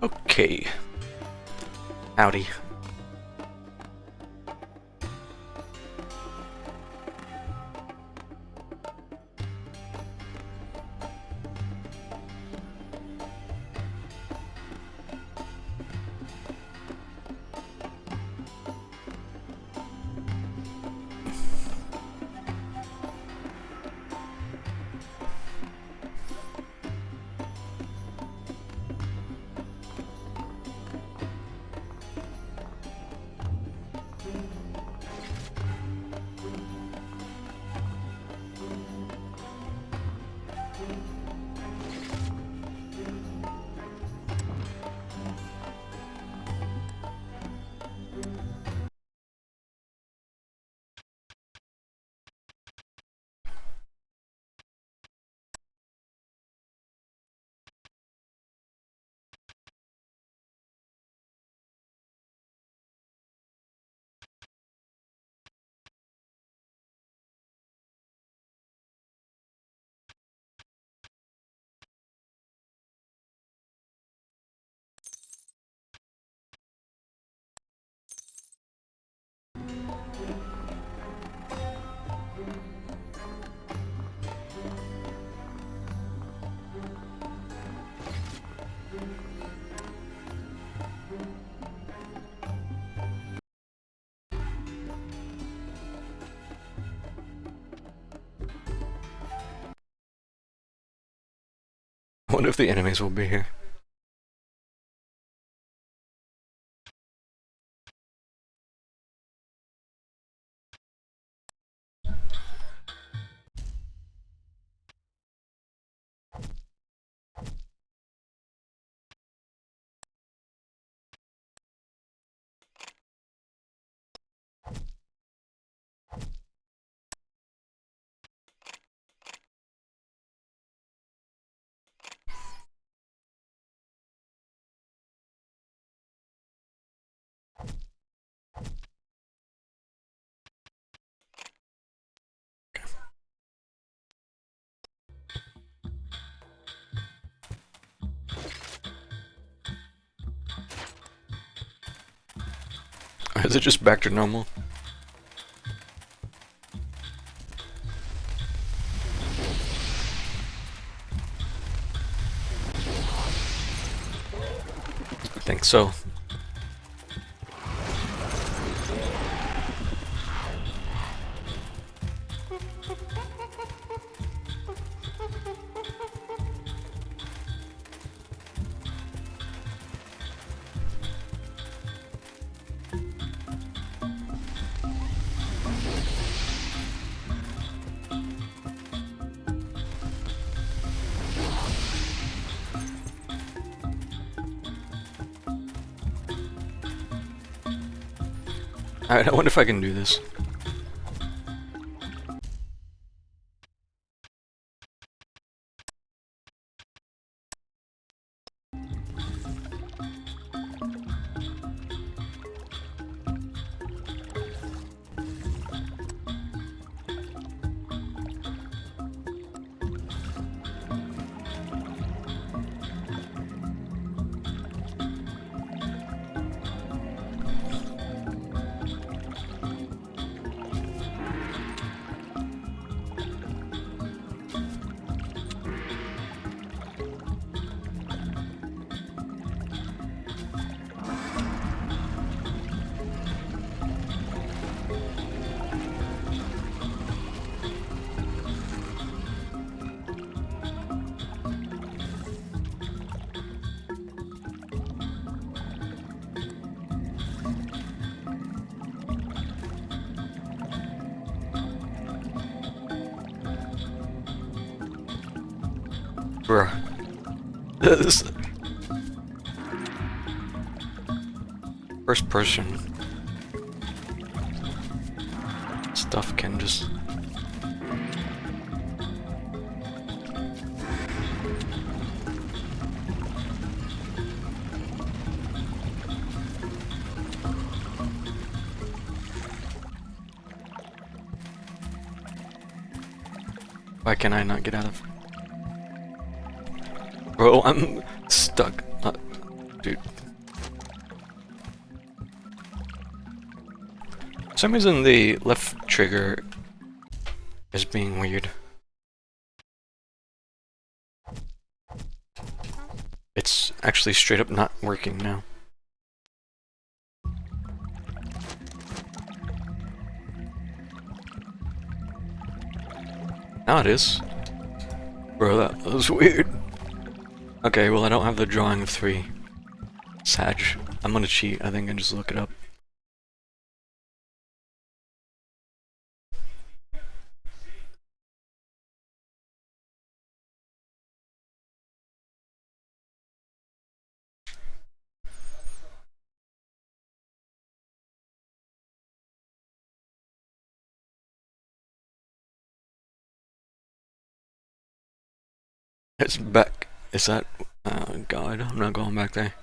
Okay. Howdy. I wonder if the enemies will be here. Is it just back to normal? I think so. Alright, I wonder if I can do this. Bruh. This first person stuff can just... Why can I not get out of... Bro, I'm stuck. dude. For some reason the left trigger is being weird. It's actually straight up not working now. Now it is. Bro, that was weird. Okay, well I don't have the drawing of 3. Sag. I'm gonna cheat, I think, and just look it up. It's back. Is that... Oh god, I'm not going back there.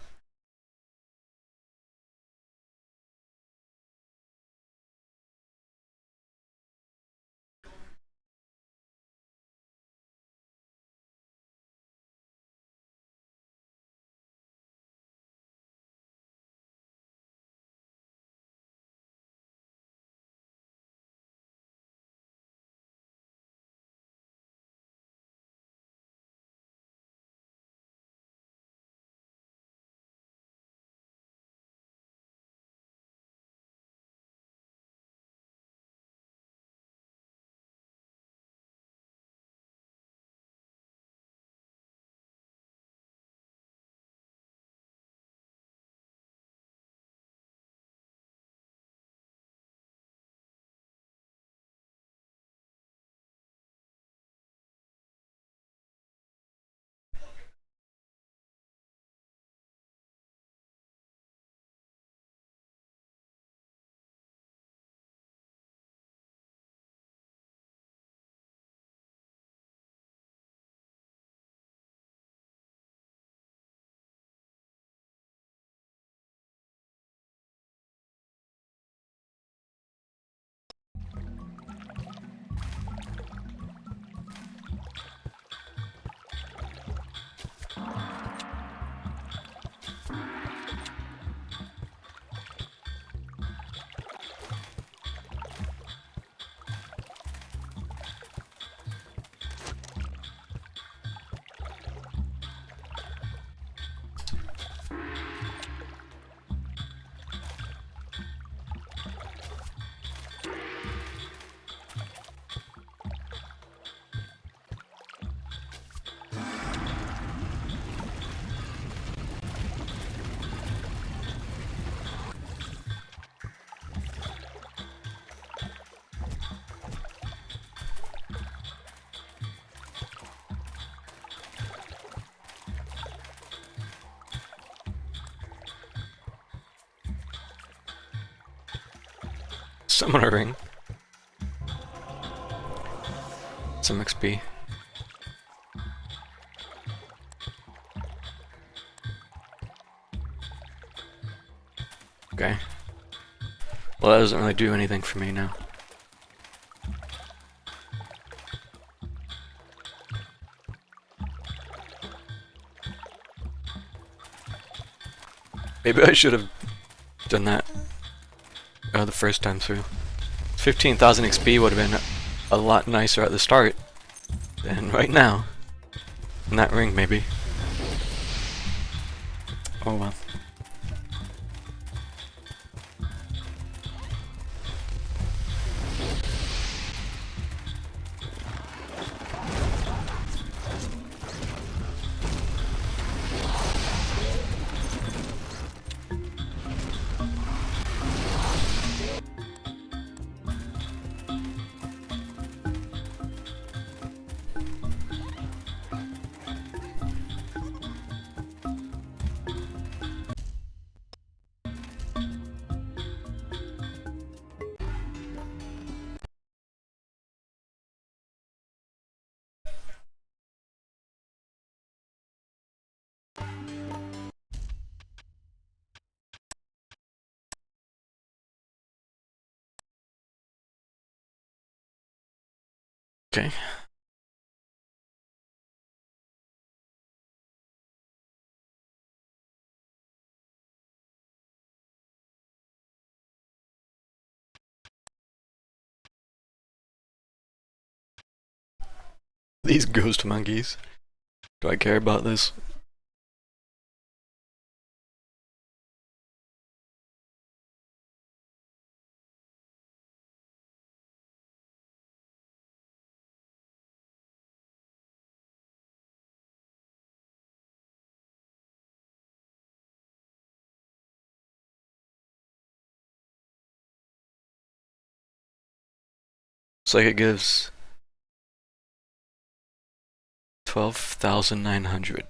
Summon a ring. Some XP. Okay. Well, that doesn't really do anything for me now. Maybe I should have done that the first time through. 15,000 XP would have been a lot nicer at the start than right now. And that ring, maybe. Oh well. Okay. These ghost monkeys. Do I care about this? It's like it gives 12,900. Is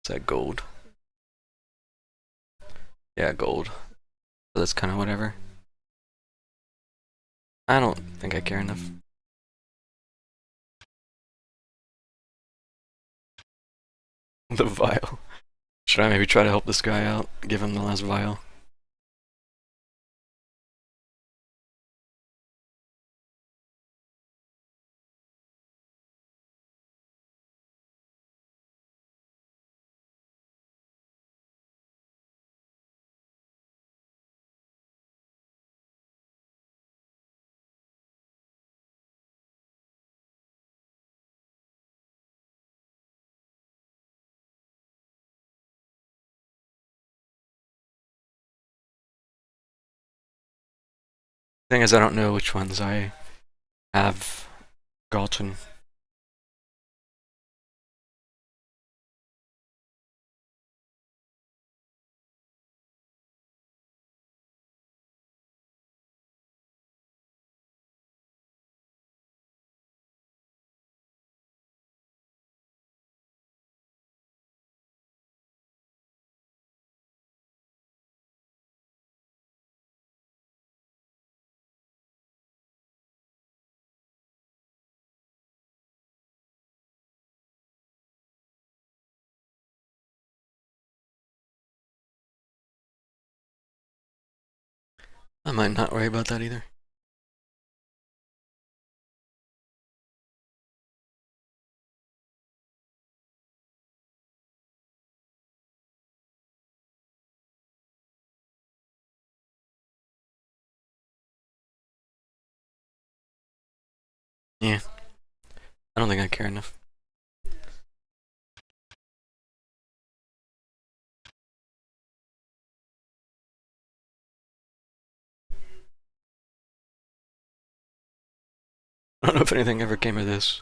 that gold? Yeah, gold. So that's kind of whatever. I don't think I care enough. The vial. Should I maybe try to help this guy out? Give him the last vial. Thing is, I don't know which ones I have gotten. I might not worry about that either. Yeah. I don't think I care enough. I don't know if anything ever came of this.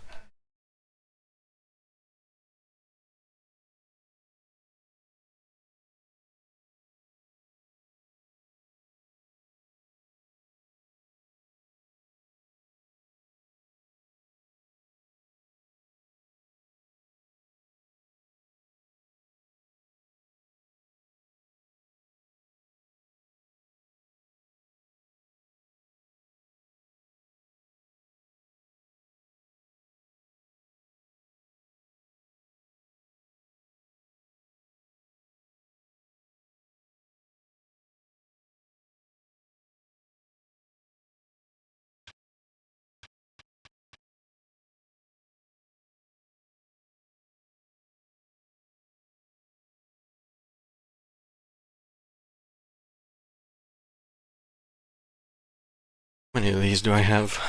How many of these do I have?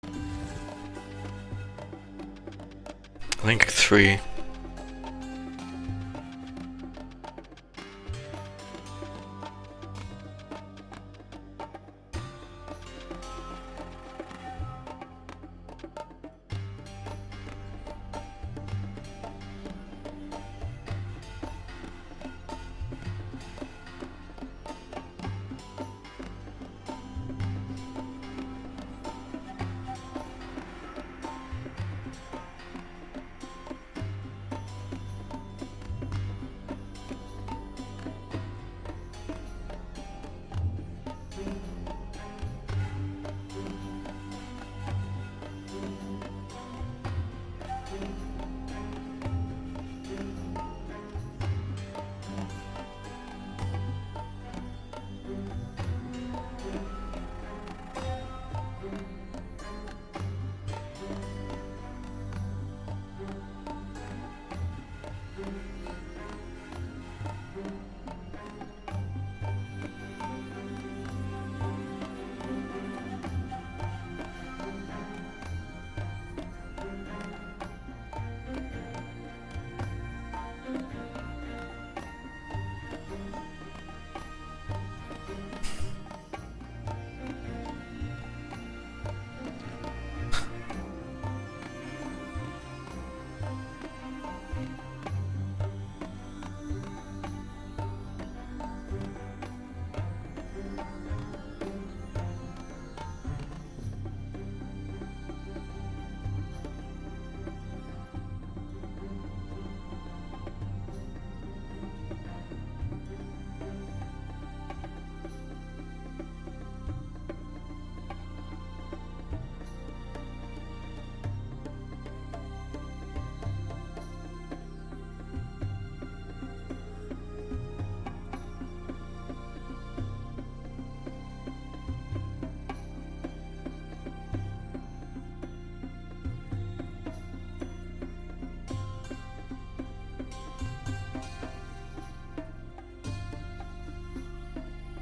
I think 3.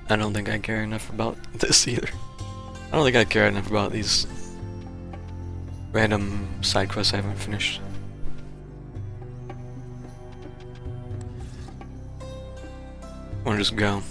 I don't think I care enough about this either. I don't think I care enough about these random side quests I haven't finished. I wanna just go.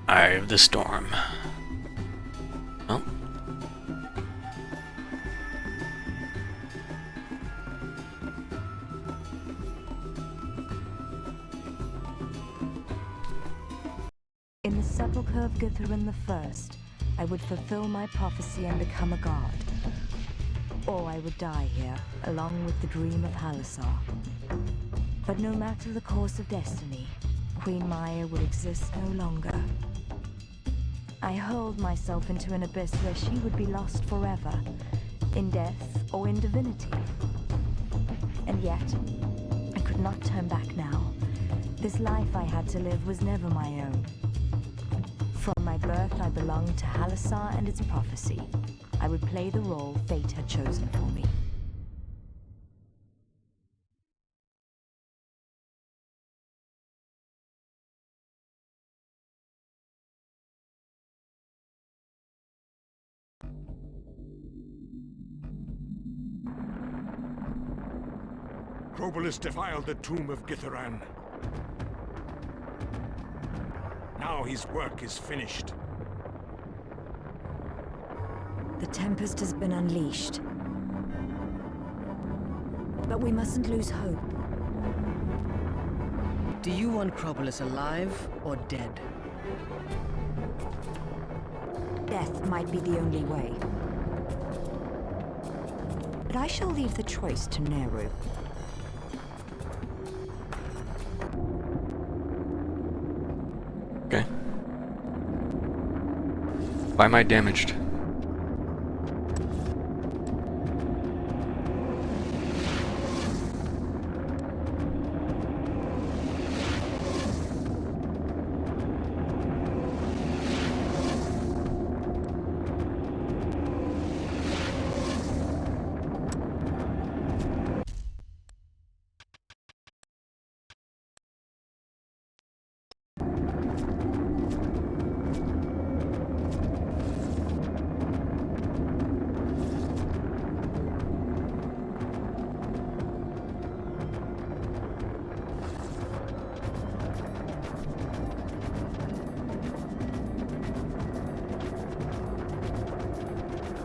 Eye of the Storm. Oh. In the sepulchre of Guthurin the First, I would fulfill my prophecy and become a god. Or I would die here, along with the dream of Halasar. But no matter the course of destiny, Queen Maya would exist no longer. I hurled myself into an abyss where she would be lost forever, in death or in divinity. And yet, I could not turn back now. This life I had to live was never my own. From my birth, I belonged to Halasar and its prophecy. I would play the role fate had chosen for me. Crobolus defiled the tomb of Githaran. Now his work is finished. The Tempest has been unleashed. But we mustn't lose hope. Do you want Crobolus alive or dead? Death might be the only way. But I shall leave the choice to Nehru. Okay. Why am I damaged?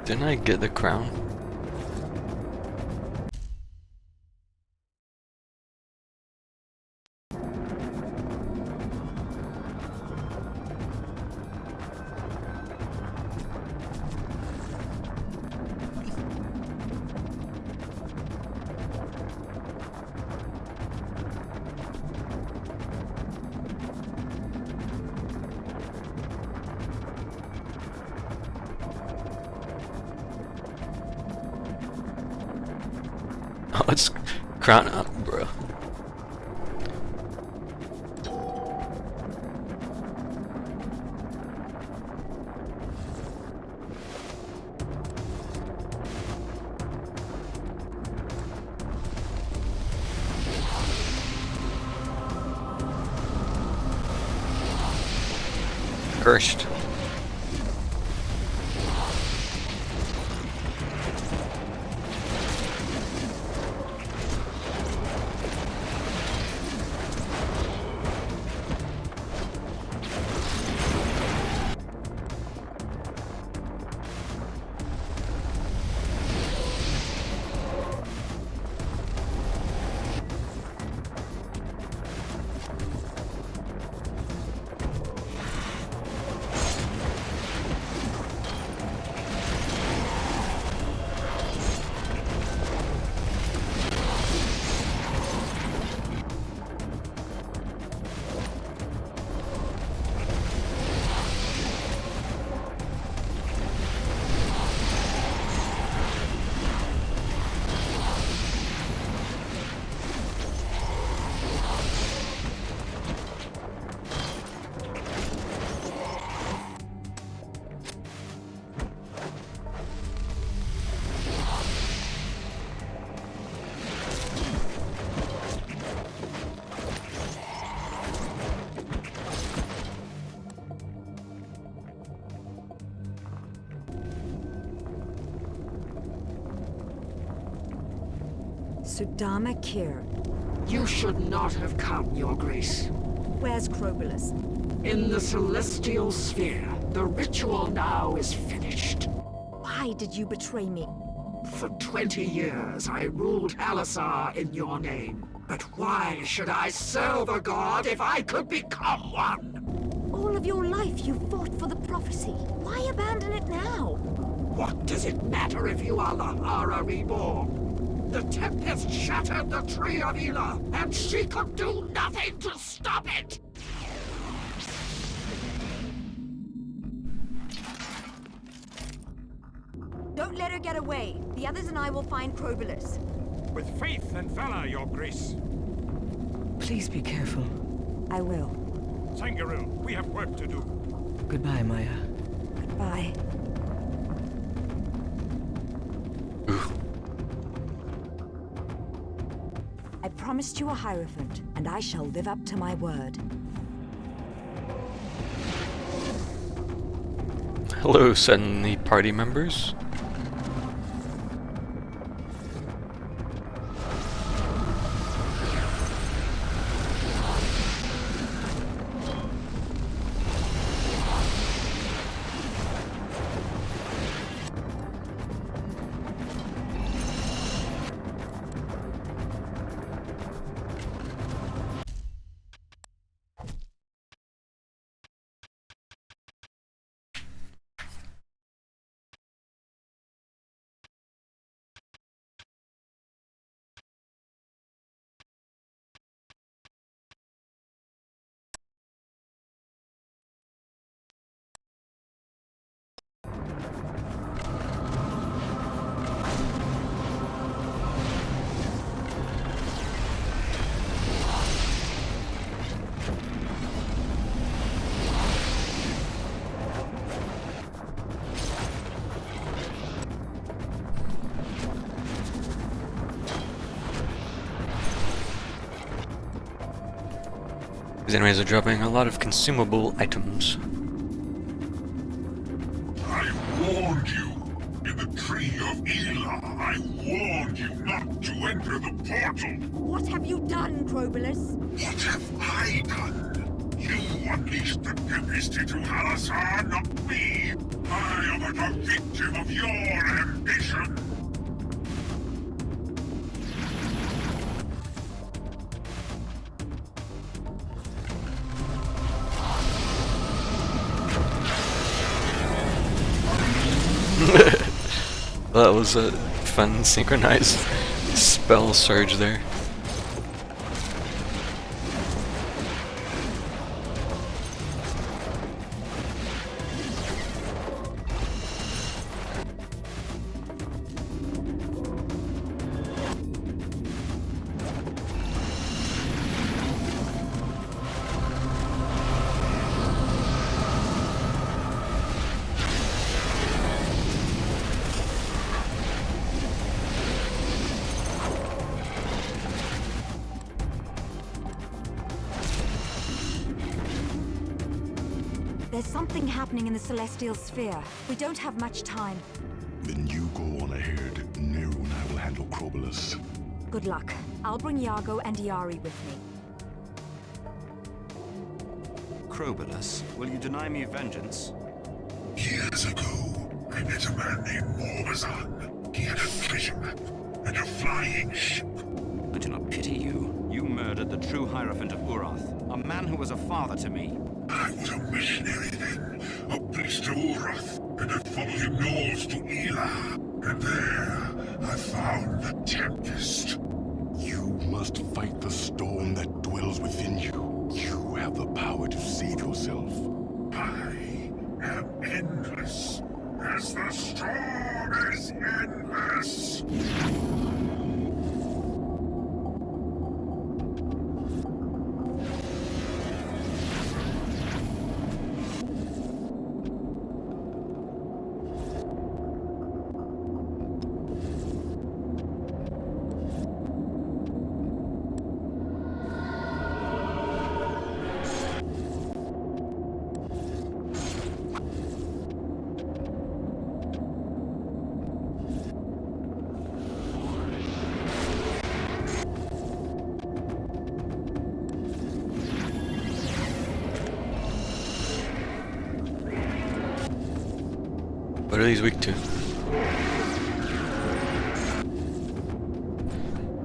Didn't I get the crown? Oh, let's crown up, bro. Cursed. Sudama Kir. You should not have come, Your Grace. Where's Crobolus? In the Celestial Sphere, the ritual now is finished. Why did you betray me? For 20 years, I ruled Halasar in your name. But why should I serve a god if I could become one? All of your life you fought for the prophecy. Why abandon it now? What does it matter if you are Lahara reborn? The Tempest shattered the Tree of Ela, and she could do nothing to stop it! Don't let her get away. The others and I will find Crobolus. With faith and valor, Your Grace. Please be careful. I will. Sangharil, we have work to do. Goodbye, Maya. Bye. I promised you a Hierophant, and I shall live up to my word. Hello, suddenly party members. These enemies are dropping a lot of consumable items. I warned you! In the Tree of Ela, I warned you not to enter the portal! What have you done, Crobolus? What have I done? You unleashed the Tempest into Halasar, not me! I am but a victim of your ambition! That was a fun synchronized spell surge there. There's something happening in the Celestial Sphere. We don't have much time. Then you go on ahead. Neru and I will handle Crobolus. Good luck. I'll bring Yago and Iari with me. Crobolus, will you deny me vengeance? Years ago, I met a man named Morbazan. He had a treasure map and a flying ship. I do not pity you. You murdered the true Hierophant of Urath, a man who was a father to me. I was a missionary then, a priest to Urath, and I followed him north to Ela. And there, I found the Tempest. You must fight the storm that dwells within you. You have the power to save yourself. I am endless, as the storm is endless. What are these weak to?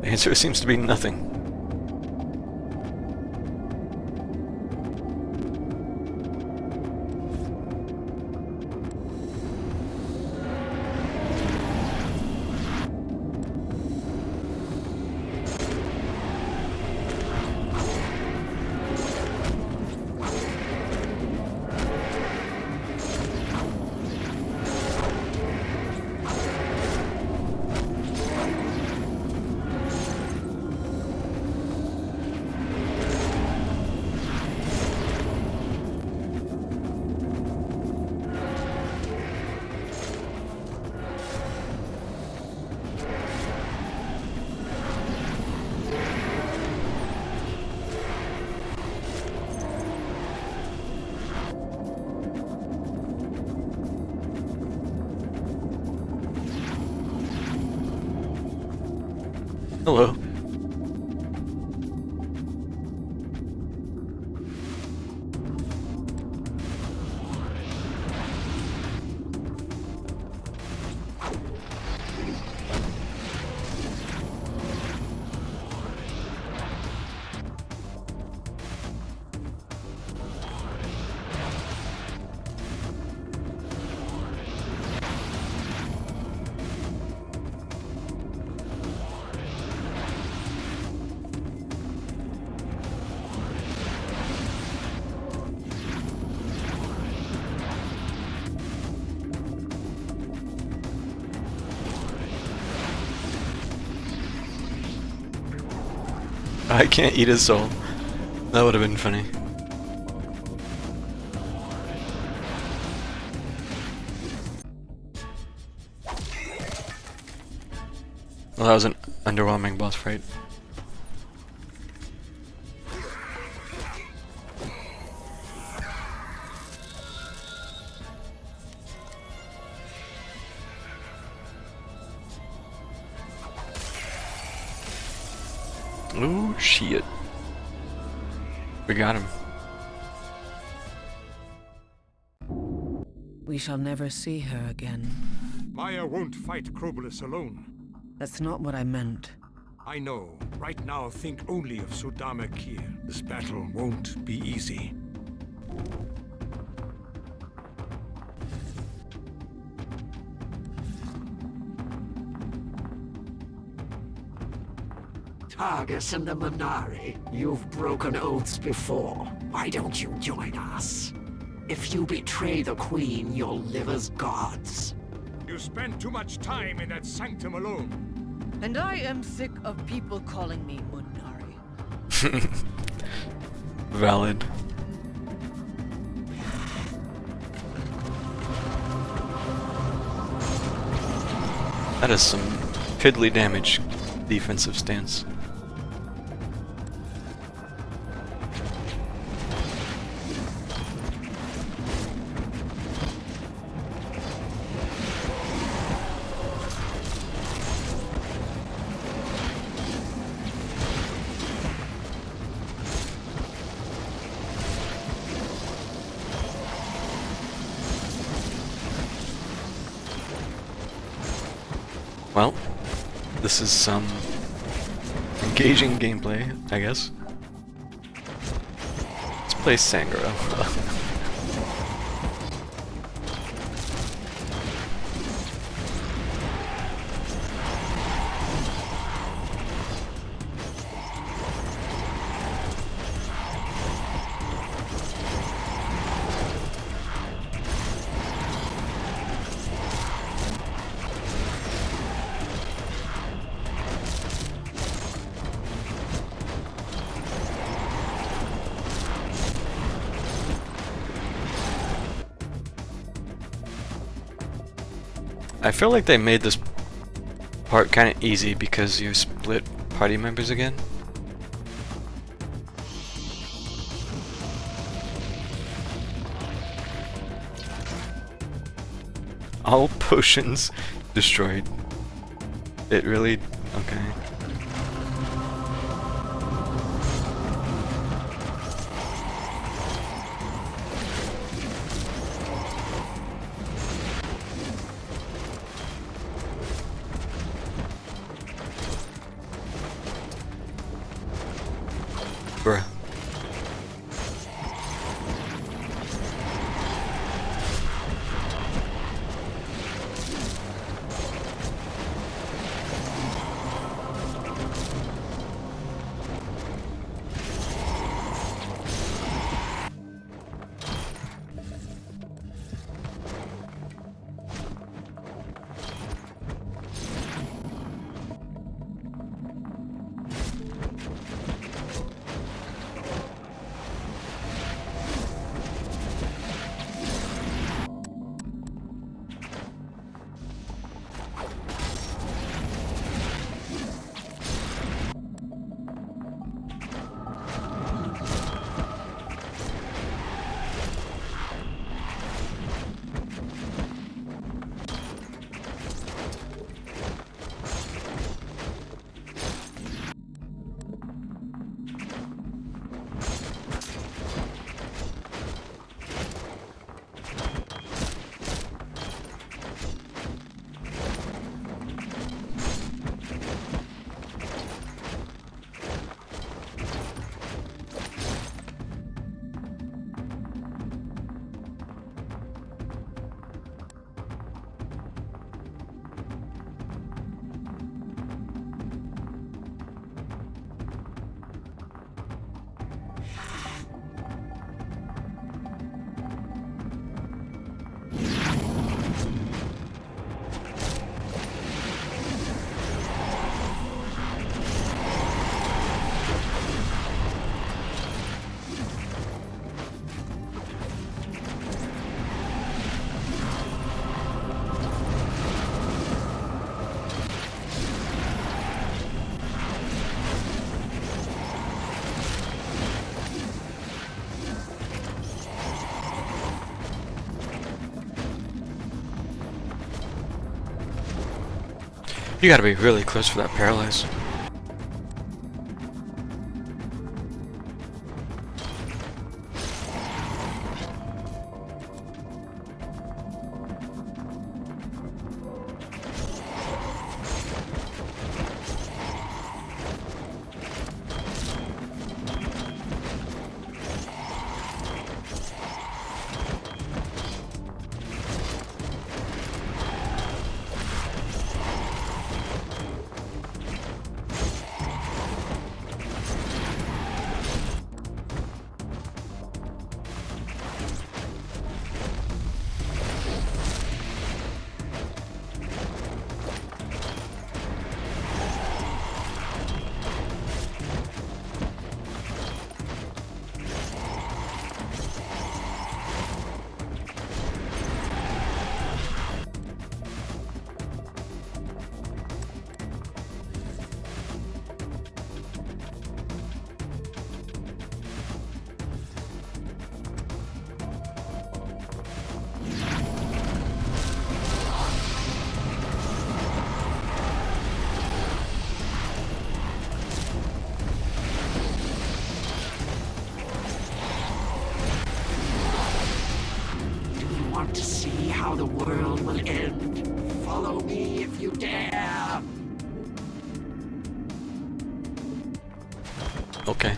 The answer seems to be nothing. Hello. I can't eat his soul. That would have been funny. Well, that was an underwhelming boss fight. Ooh, shit. We got him. We shall never see her again. Maya won't fight Krobulus alone. That's not what I meant. I know. Right now, think only of Sudama Kir. This battle won't be easy. Targus and the Minari, you've broken oaths before. Why don't you join us? If you betray the Queen, you'll live as gods. You spend too much time in that sanctum alone. And I am sick of people calling me Munari. Valid. That is some piddly damage defensive stance. Well, this is some engaging gameplay, I guess. Let's play Sangoro. I feel like they made this part kind of easy because you split party members again. All potions destroyed. It really... okay. bruh. You gotta be really close for that paralyze. Want to see how the world will end? Follow me if you dare! Okay.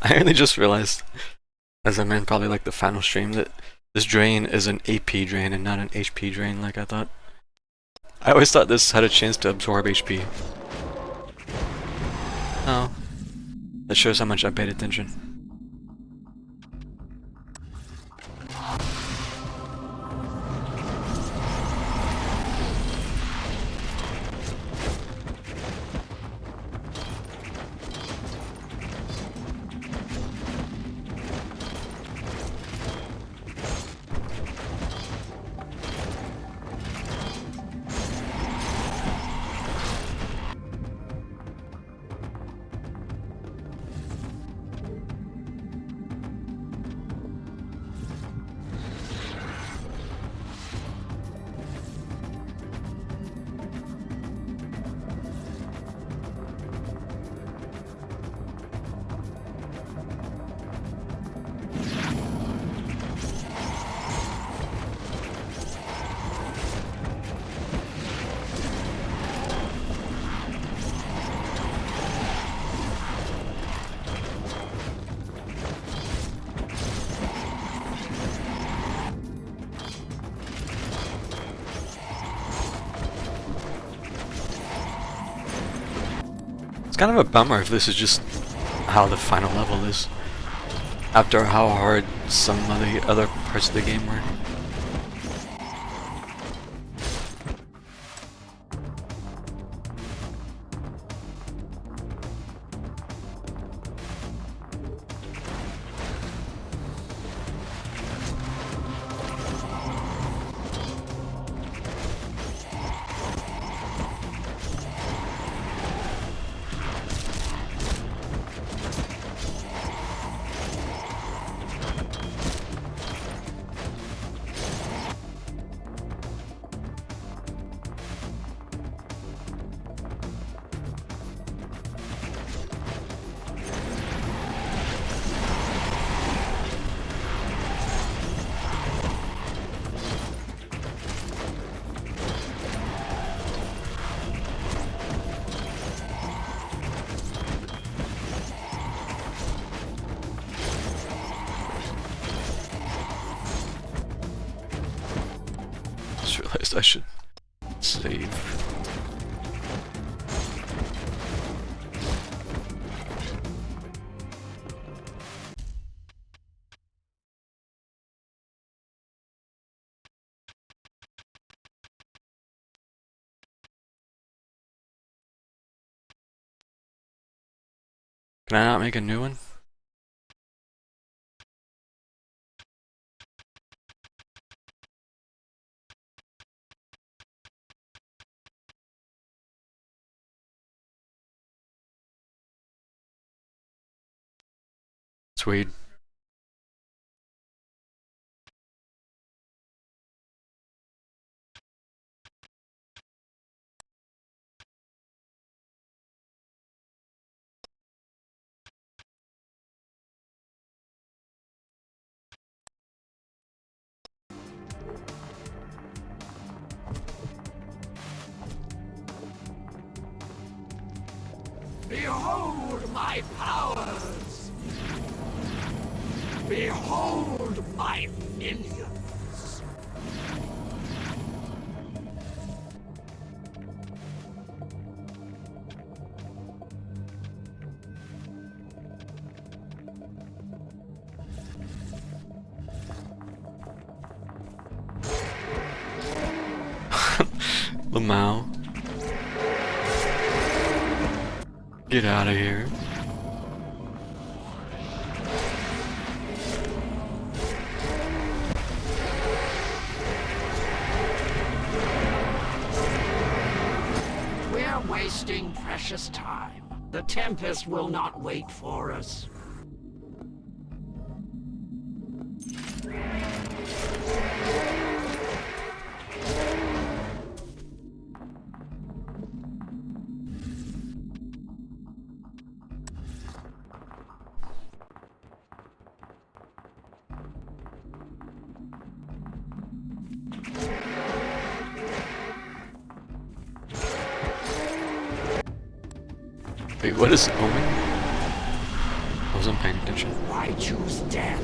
I only just realized As I meant probably like the final stream, that this drain is an AP drain and not an HP drain like I thought. I always thought this had a chance to absorb HP. Oh. That shows how much I paid attention. It's kind of a bummer if this is just how the final level is, after how hard some of the other parts of the game were. Just realized I should save. Can I not make a new one? Sweet. Behold my powers! Behold my minions! Lamau. Get out of here. We're wasting precious time. The Tempest will not wait for us. Wait, what is Omen? I wasn't paying attention. Why choose death?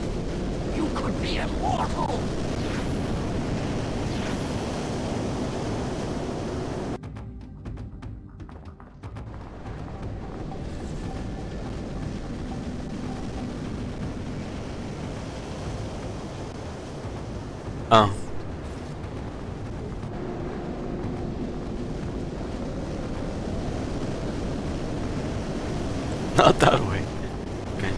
you could be immortal. Oh. Not that way. Okay.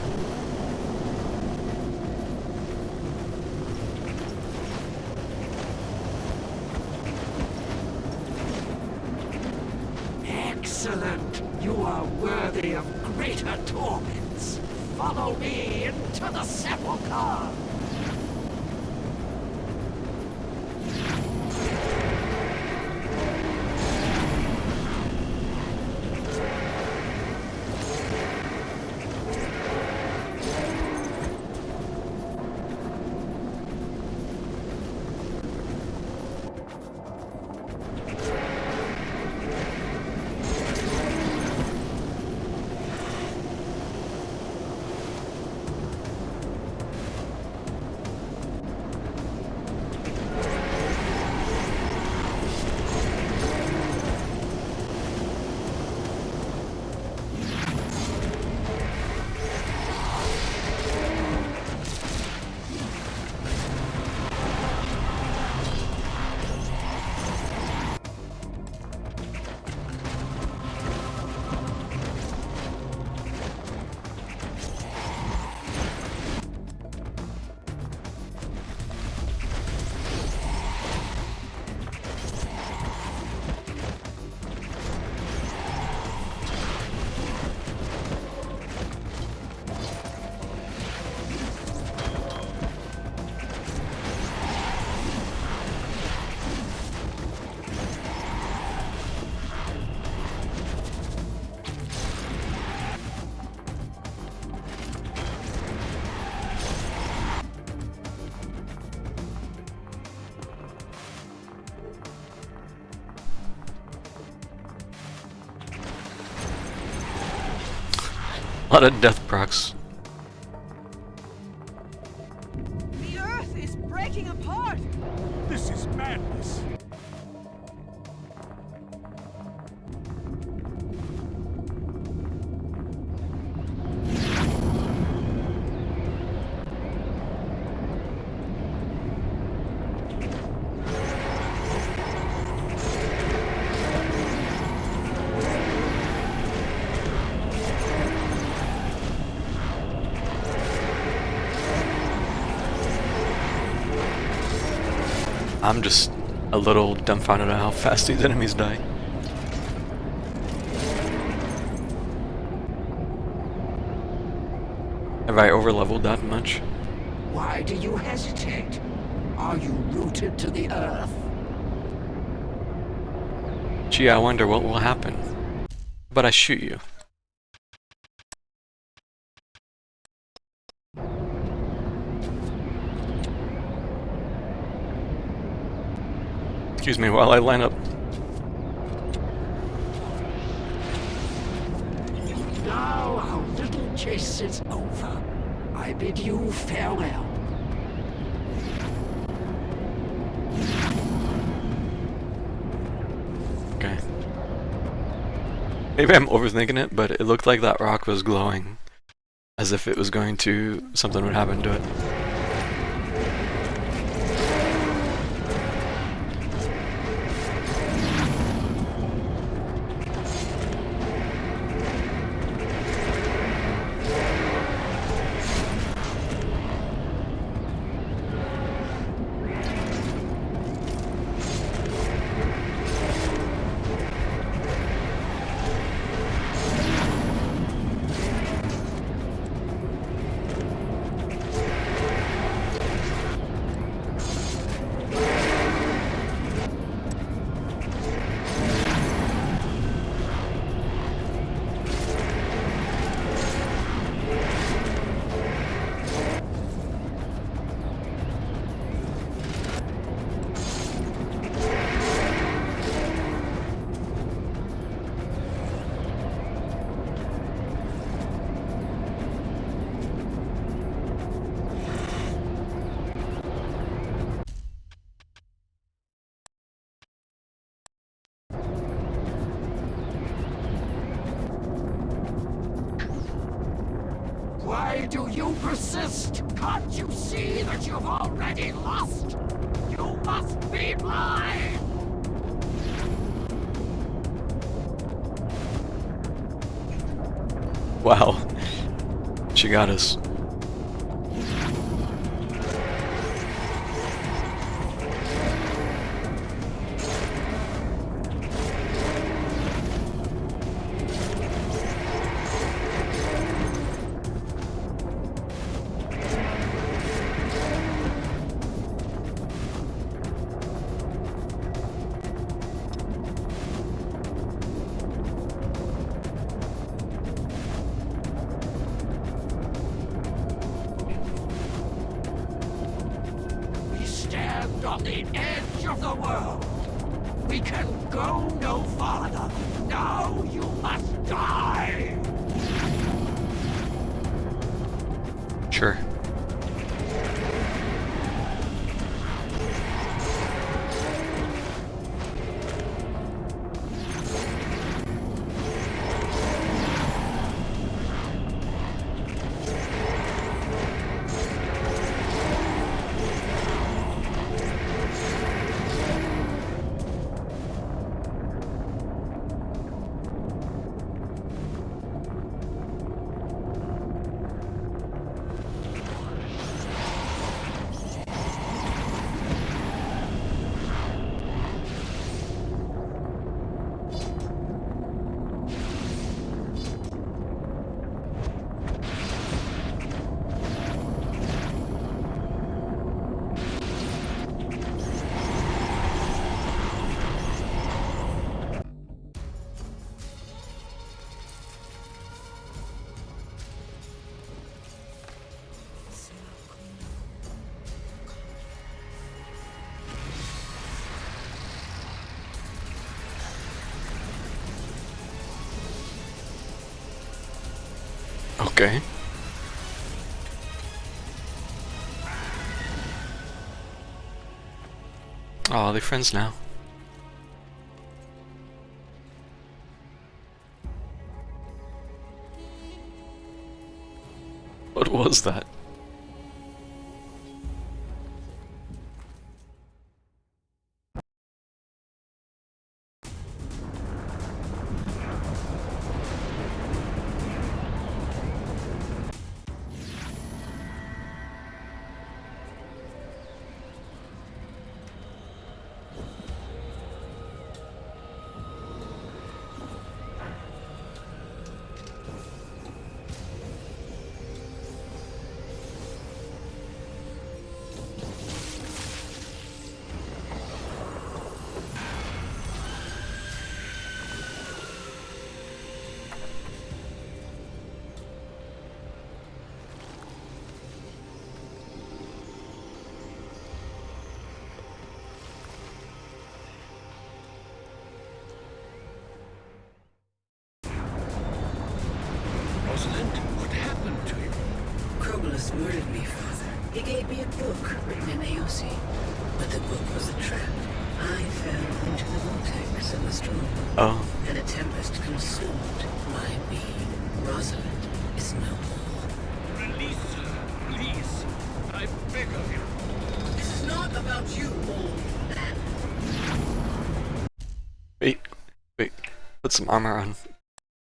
Excellent. You are worthy of greater torments. Follow me into the sepulchre. A lot of death procs. The Earth is breaking apart! This is madness. I'm just a little dumbfounded at how fast these enemies die. Have I overleveled that much? Why do you hesitate? Are you rooted to the earth? Gee, I wonder what will happen. But I shoot you. Excuse me while I line up. Now our little chase is over. I bid you farewell. Okay. Maybe I'm overthinking it, but it looked like that rock was glowing. As if it was going to... something would happen to it. Why do you persist? Can't you see that you've already lost? You must be blind! Wow. She got us. We stand on the edge of the world. We can go no farther. Now you must die! Sure. Okay. Oh, they're friends now. What was that? Rosalind, what happened to you? Krobulus murdered me, Father. He gave me a book written in Aosi, but the book was a trap. I fell into the vortex of the storm, Oh. and a tempest consumed my being. Rosalind is no more. Release her, please. I beg of you. This is not about you, old man. Wait. Put some armor on.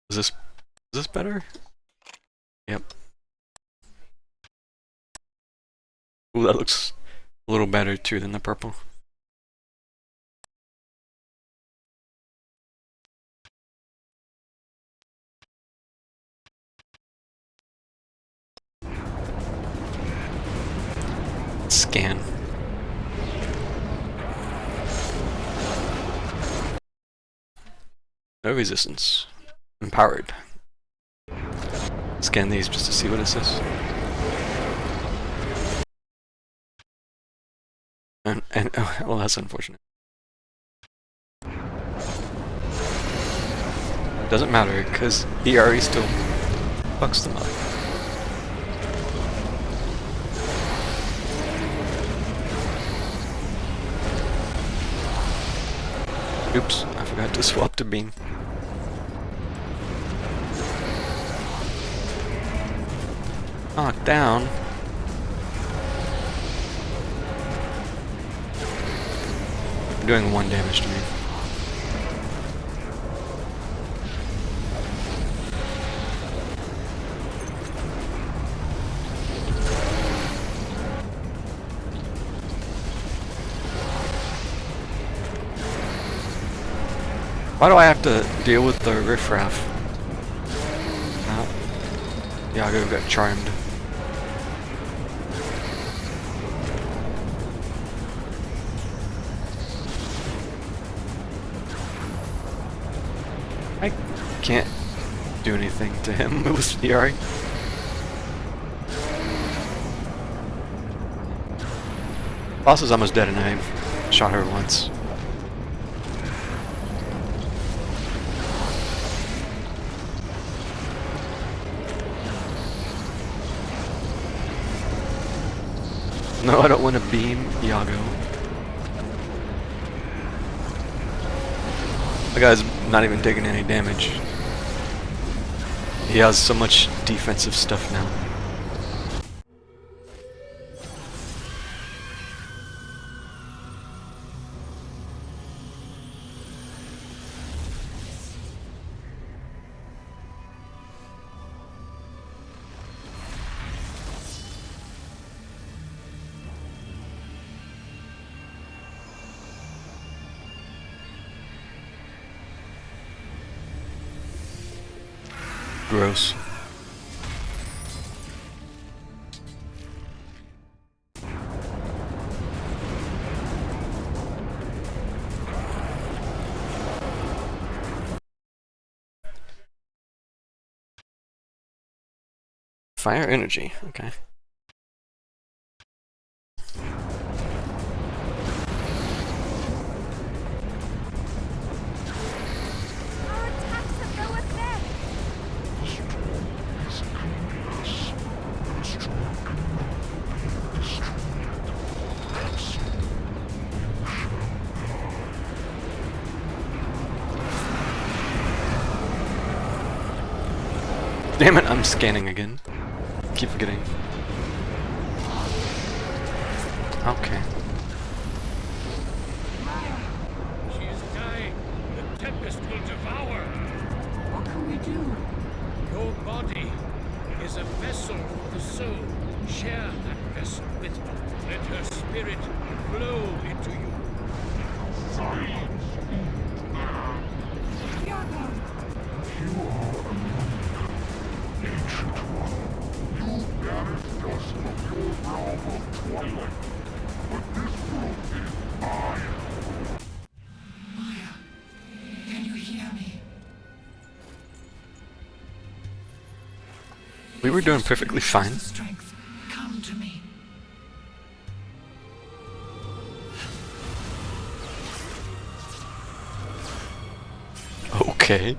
Is this better? Yep. Ooh, that looks a little better too than the purple. Scan. No resistance. Empowered. Scan these just to see what it says. And well, that's unfortunate. Doesn't matter, because ERE still fucks them up. Oops, I forgot to swap to beam. Knocked down. Doing 1 damage to me. Why do I have to deal with the riffraff? Iago got charmed. I can't do anything to him with Yari. Boss is almost dead and I've shot her once. No, I don't want to beam Iago. The guy's not even taking any damage. He has so much defensive stuff now. Gross. Fire energy, okay. Damn it, I'm scanning again. Keep forgetting. Okay. She is dying. The tempest will devour. What can we do? Your body is a vessel for the soul. Share that vessel with her. Let her spirit flow into you. Can you hear me? We were doing perfectly fine. Strength, come to me. Okay.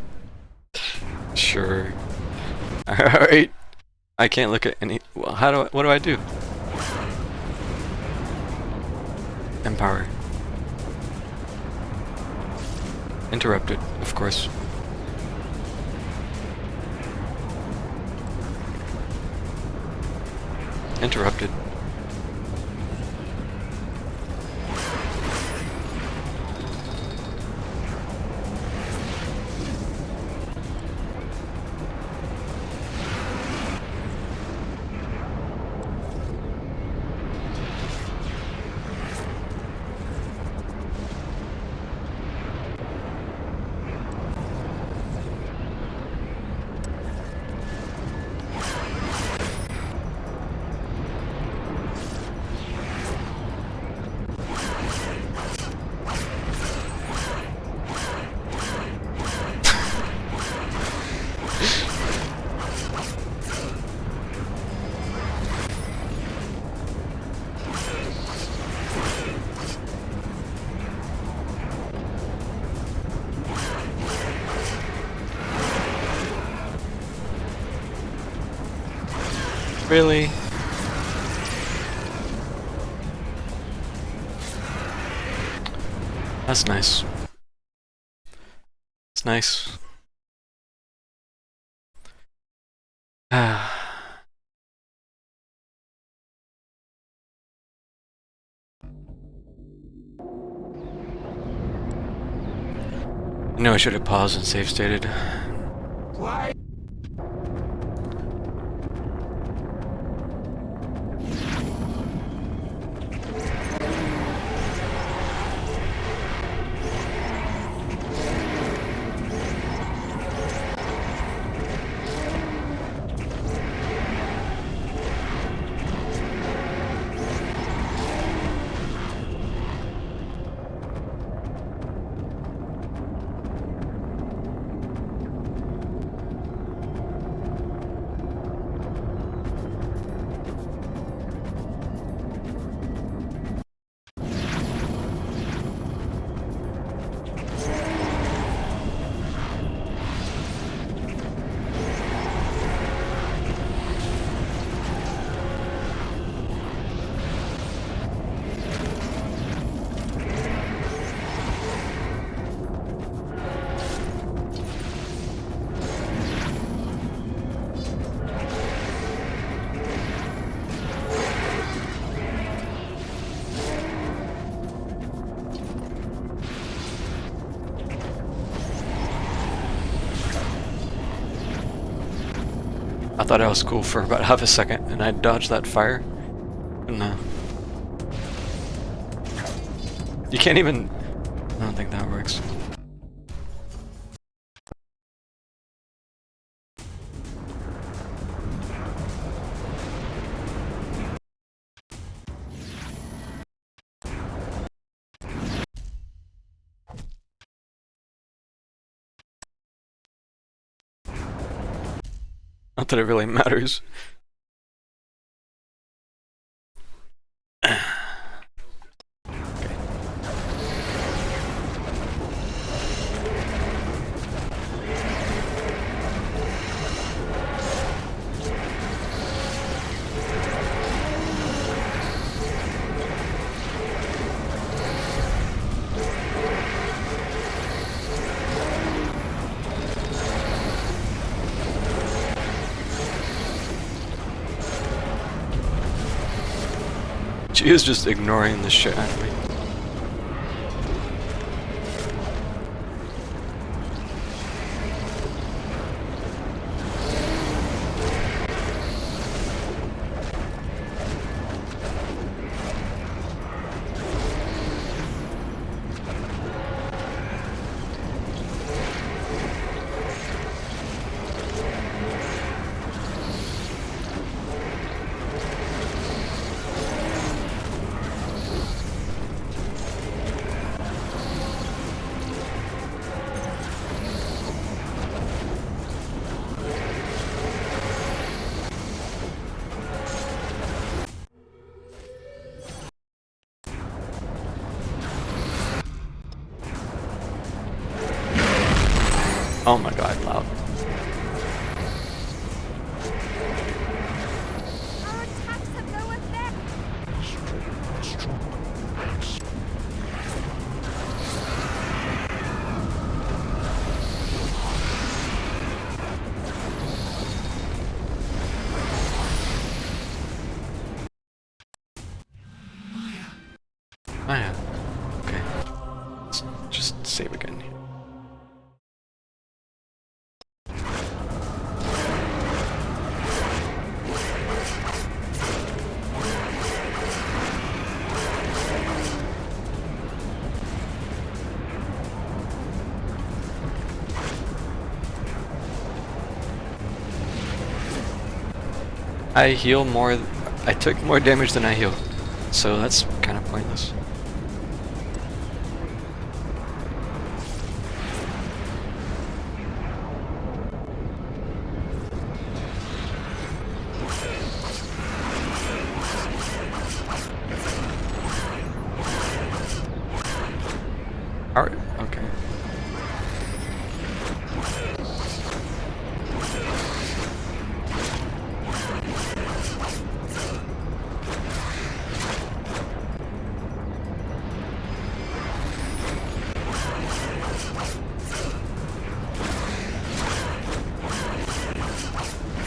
Sure. Alright. I can't look at any. Well, what do I do? Empower. Interrupted, of course. Interrupted. Really? That's nice. It's nice. Ah. I know I should have paused and save stated. Why? I thought I was cool for about half a second, and I dodged that fire. No. You can't even... I don't think that works. Not that it really matters. She is just ignoring the shit out of me. Oh my god, loud. Our attacks have no effect. Oh yeah. Okay. Let's just save again here. I heal more. I took more damage than I healed, so that's kind of pointless. Alright, okay.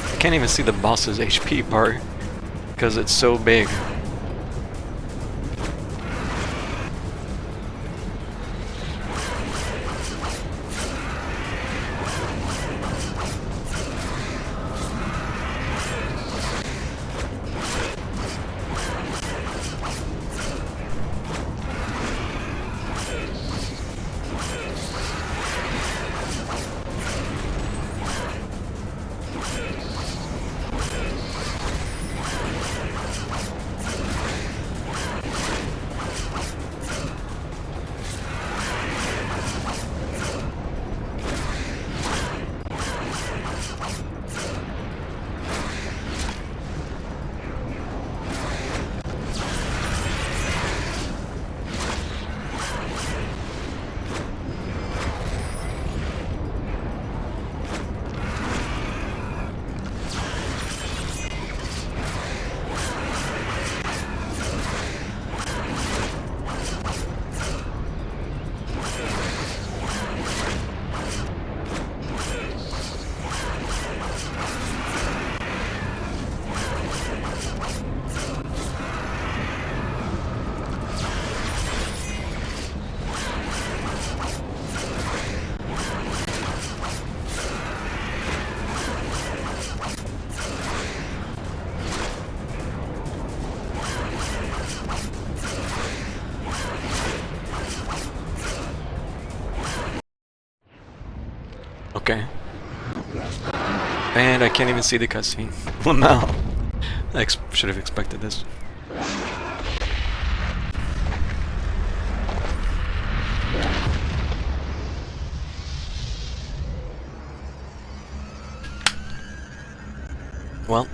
I can't even see the boss's HP bar because it's so big. Okay. And I can't even see the cutscene. Lamau. I should have expected this. Well.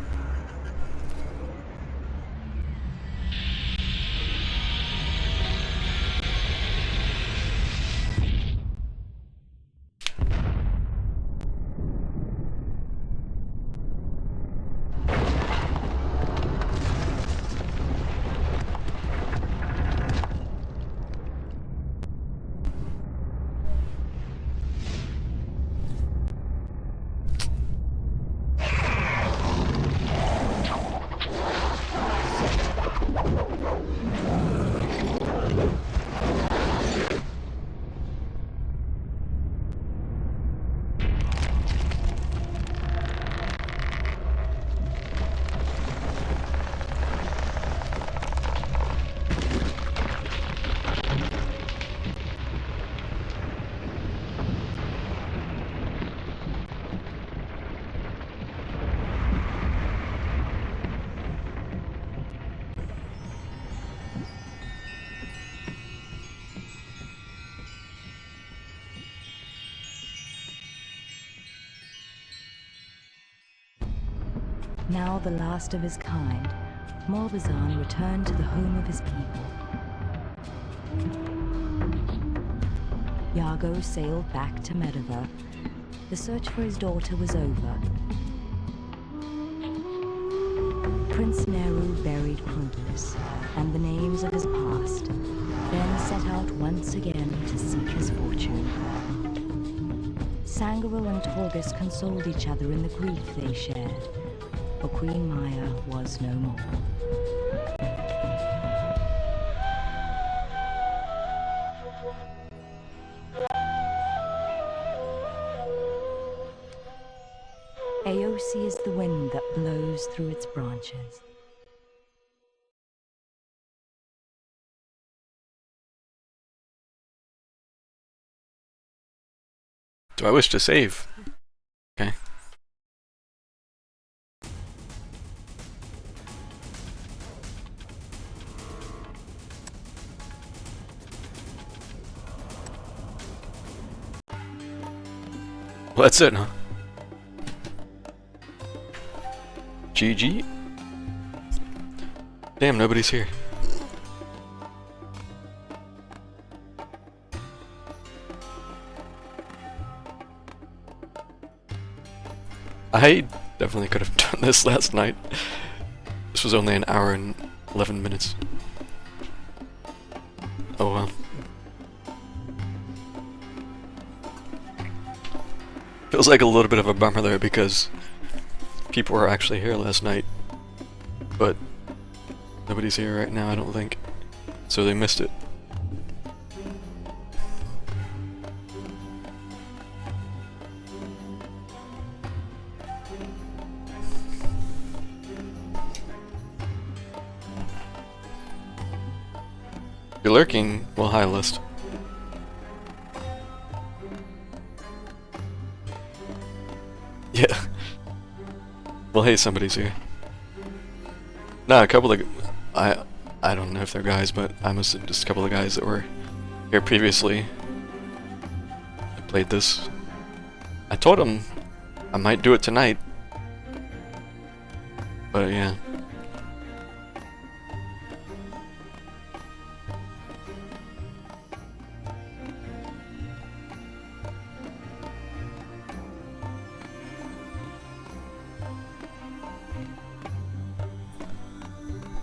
Now the last of his kind, Malbazan returned to the home of his people. Yago sailed back to Medivh. The search for his daughter was over. Prince Neru buried Krubis and the names of his past, then set out once again to seek his fortune. Sangharil and Torghast consoled each other in the grief they shared, for Queen Maya was no more. Aosi is the wind that blows through its branches. Do I wish to save? Okay. Well, that's it, huh? GG? Damn, nobody's here. I definitely could have done this last night. This was only an hour and 11 minutes. Oh well. Feels like a little bit of a bummer there because people were actually here last night, but nobody's here right now, I don't think. So they missed it. You're lurking? Well, hi, List. Yeah. Well, hey, somebody's here. Nah, a couple of... I don't know if they're guys, but I must have just a couple of guys that were here previously. I played this. I told them I might do it tonight. But yeah.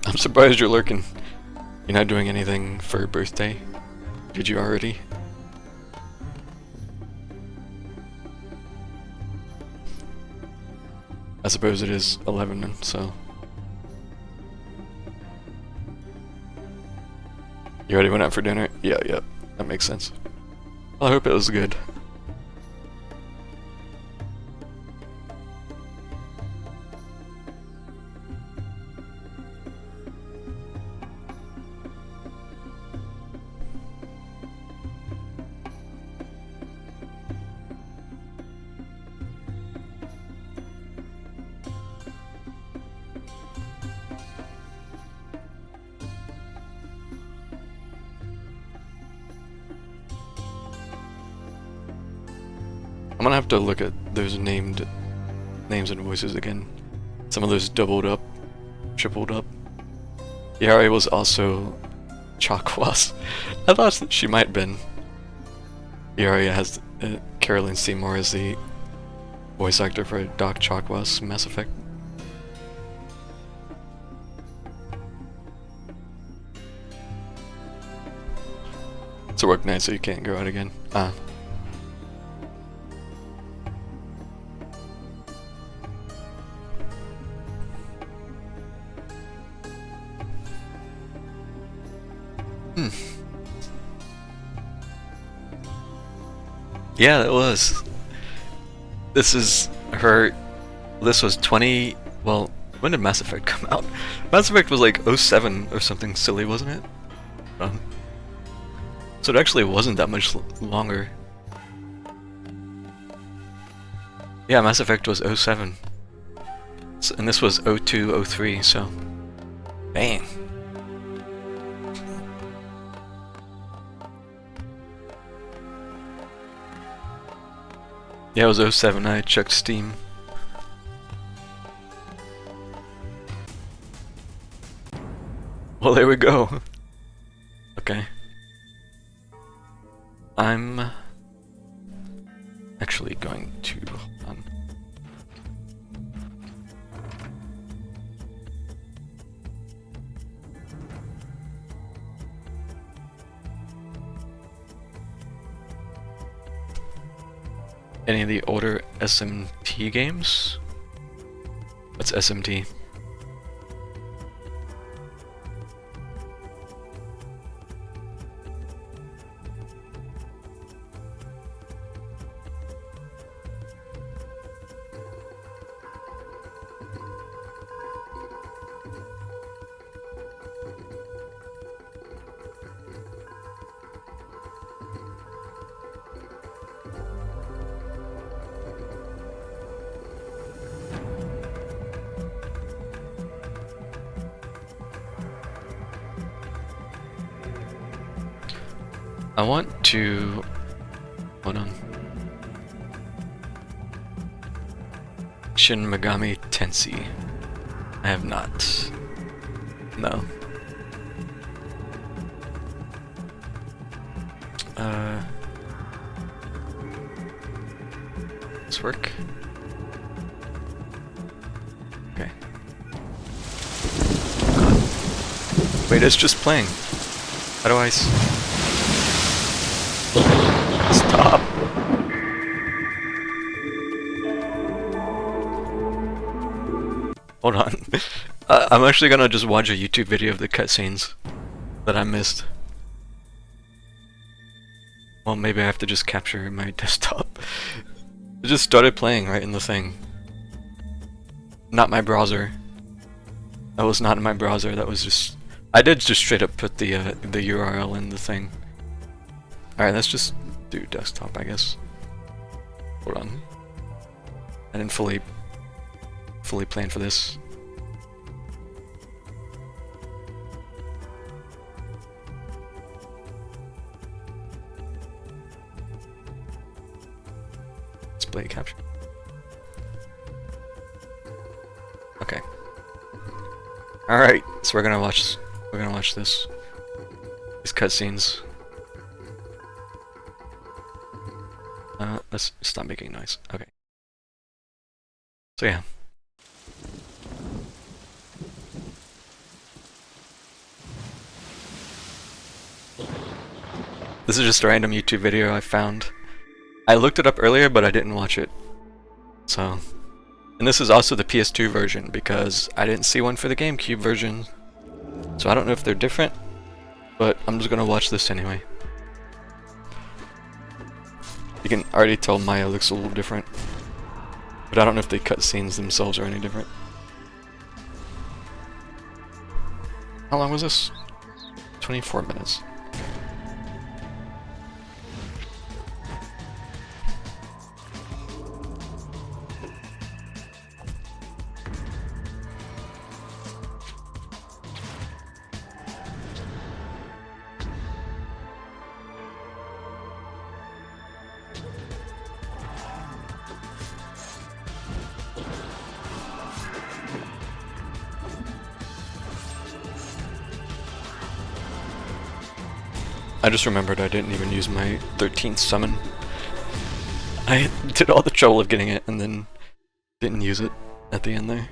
I'm surprised you're lurking. You're not doing anything for your birthday? Did you already? I suppose it is 11, so... You already went out for dinner? Yeah, that makes sense. Well, I hope it was good. gonna have to look at those names and voices again. Some of those doubled up, tripled up. Yari was also Chakwas. I thought she might have been. Yari has Carolyn Seymour as the voice actor for Doc Chakwas Mass Effect. It's a work night, so you can't go out again. Ah. Yeah, it was. This is her. This was 20. Well, when did Mass Effect come out? Mass Effect was like 07 or something silly, wasn't it? So it actually wasn't that much longer. Yeah, Mass Effect was 07. So, and this was 02, 03, so. Bang. Yeah, it was 07, I checked Steam. Well, there we go. Okay. I'm actually going to hold on. Any of the older SMT games? What's SMT? I want to... hold on. Shin Megami Tensei. I have not. No. This work? Okay. God. Wait, it's just playing. How do I stop? Hold on. I'm actually gonna just watch a YouTube video of the cutscenes that I missed. Well, maybe I have to just capture my desktop. It just started playing right in the thing. Not my browser. That was not in my browser, that was just... I did just straight up put the URL in the thing. Alright, let's just do desktop, I guess. Hold on. I didn't fully plan for this. Display capture. Okay. Alright, so we're gonna watch this. These cutscenes. Let's stop making noise. Okay. So yeah. This is just a random YouTube video I found. I looked it up earlier, but I didn't watch it. So, and this is also the PS2 version because I didn't see one for the GameCube version. So I don't know if they're different, but I'm just gonna watch this anyway. You can already tell Maya looks a little different, but I don't know if the cutscenes themselves are any different. How long was this? 24 minutes. I just remembered I didn't even use my 13th summon. I did all the trouble of getting it and then didn't use it at the end there.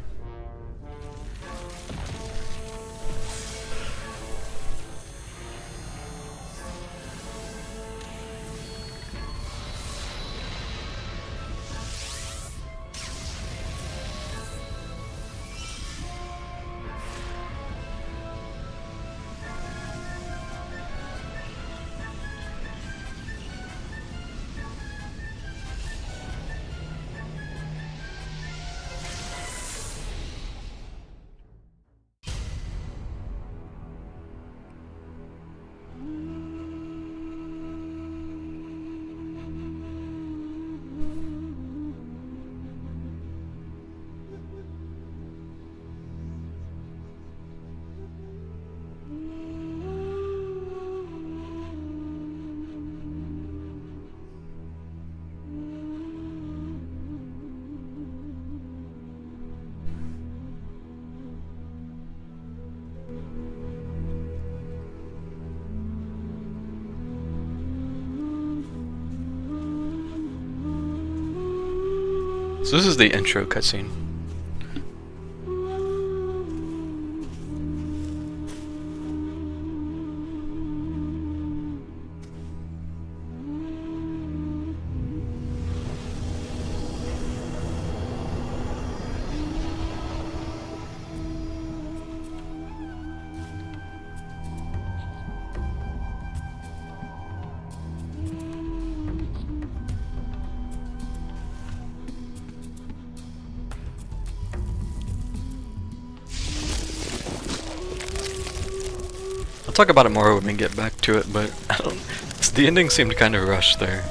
So this is the intro cutscene. I'll talk about it more when we get back to it, but I don't. The ending seemed kind of rushed there.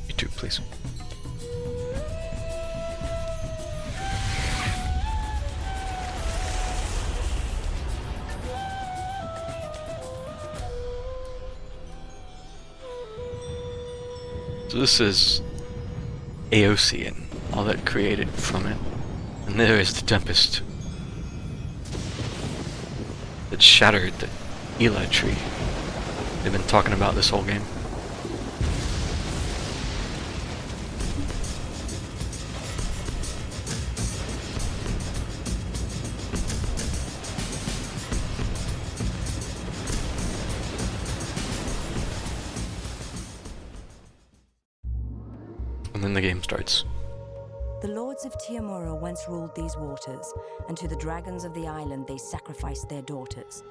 You too, please. So this is Aosi and all that created from it. And there is the Tempest that shattered the Eli tree they've been talking about this whole game. And then the game starts. The lords of Tiamura once ruled these waters, and to the dragons of the island they sacrificed their daughters.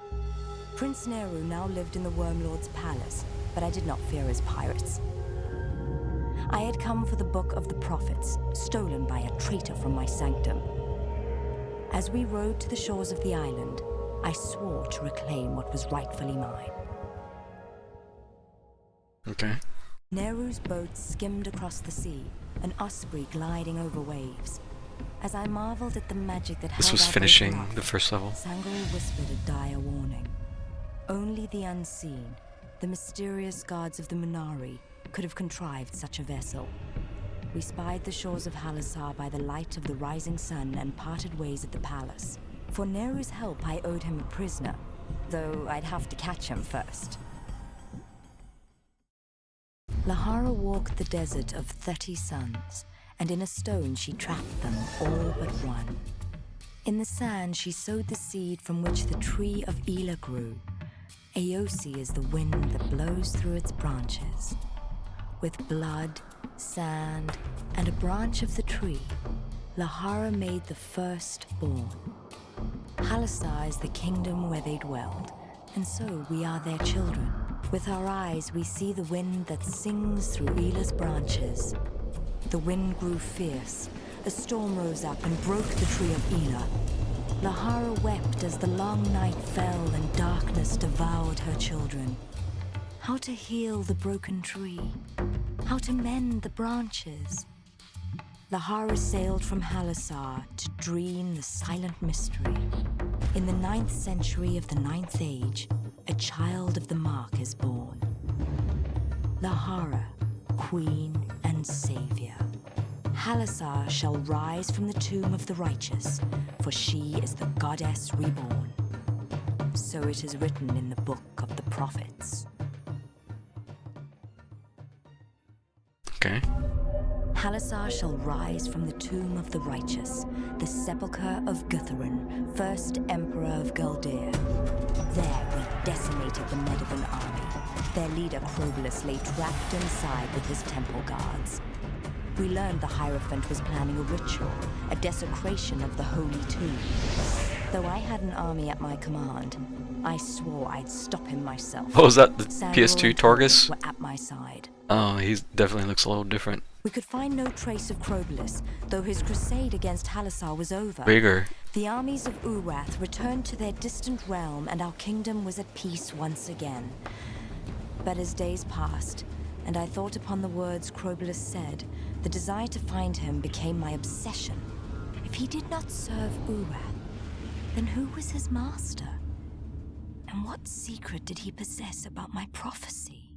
Prince Neru now lived in the Wormlord's palace, but I did not fear his pirates. I had come for the Book of the Prophets, stolen by a traitor from my sanctum. As we rowed to the shores of the island, I swore to reclaim what was rightfully mine. Okay. Neru's boat skimmed across the sea, an osprey gliding over waves. As I marveled at the magic that This held was our finishing boat aloft, the first level. Sangor whispered a dire warning. Only the unseen, the mysterious gods of the Munari, could have contrived such a vessel. We spied the shores of Halasar by the light of the rising sun and parted ways at the palace. For Neru's help, I owed him a prisoner, though I'd have to catch him first. Lahara walked the desert of 30 suns, and in a stone she trapped them, all but one. In the sand she sowed the seed from which the tree of Ela grew. Aosi is the wind that blows through its branches. With blood, sand, and a branch of the tree, Lahara made the firstborn. Halasar is the kingdom where they dwelled, and so we are their children. With our eyes, we see the wind that sings through Ela's branches. The wind grew fierce. A storm rose up and broke the tree of Ela. Lahara wept as the long night fell and darkness devoured her children. How to heal the broken tree? How to mend the branches? Lahara sailed from Halasar to dream the silent mystery. In the 9th century of the 9th age, a child of the Mark is born. Lahara, queen and savior. Halassar shall rise from the tomb of the righteous, for she is the goddess reborn. So it is written in the book of the prophets. Okay. Halassar shall rise from the tomb of the righteous, the sepulchre of Guthrum, first emperor of Guldir. There we decimated the Medivhan army. Their leader Krobulus lay trapped inside with his temple guards. We learned the Hierophant was planning a ritual, a desecration of the Holy Tomb. Though I had an army at my command, I swore I'd stop him myself. Oh, is that the Samuel PS2 and Torgus? were at my side. Oh, he definitely looks a little different. We could find no trace of Krobulus, though his crusade against Halassar was over. Bigger. The armies of Urath returned to their distant realm, and our kingdom was at peace once again. But as days passed, and I thought upon the words Krobulus said, the desire to find him became my obsession. If he did not serve Urath, then who was his master? And what secret did he possess about my prophecy?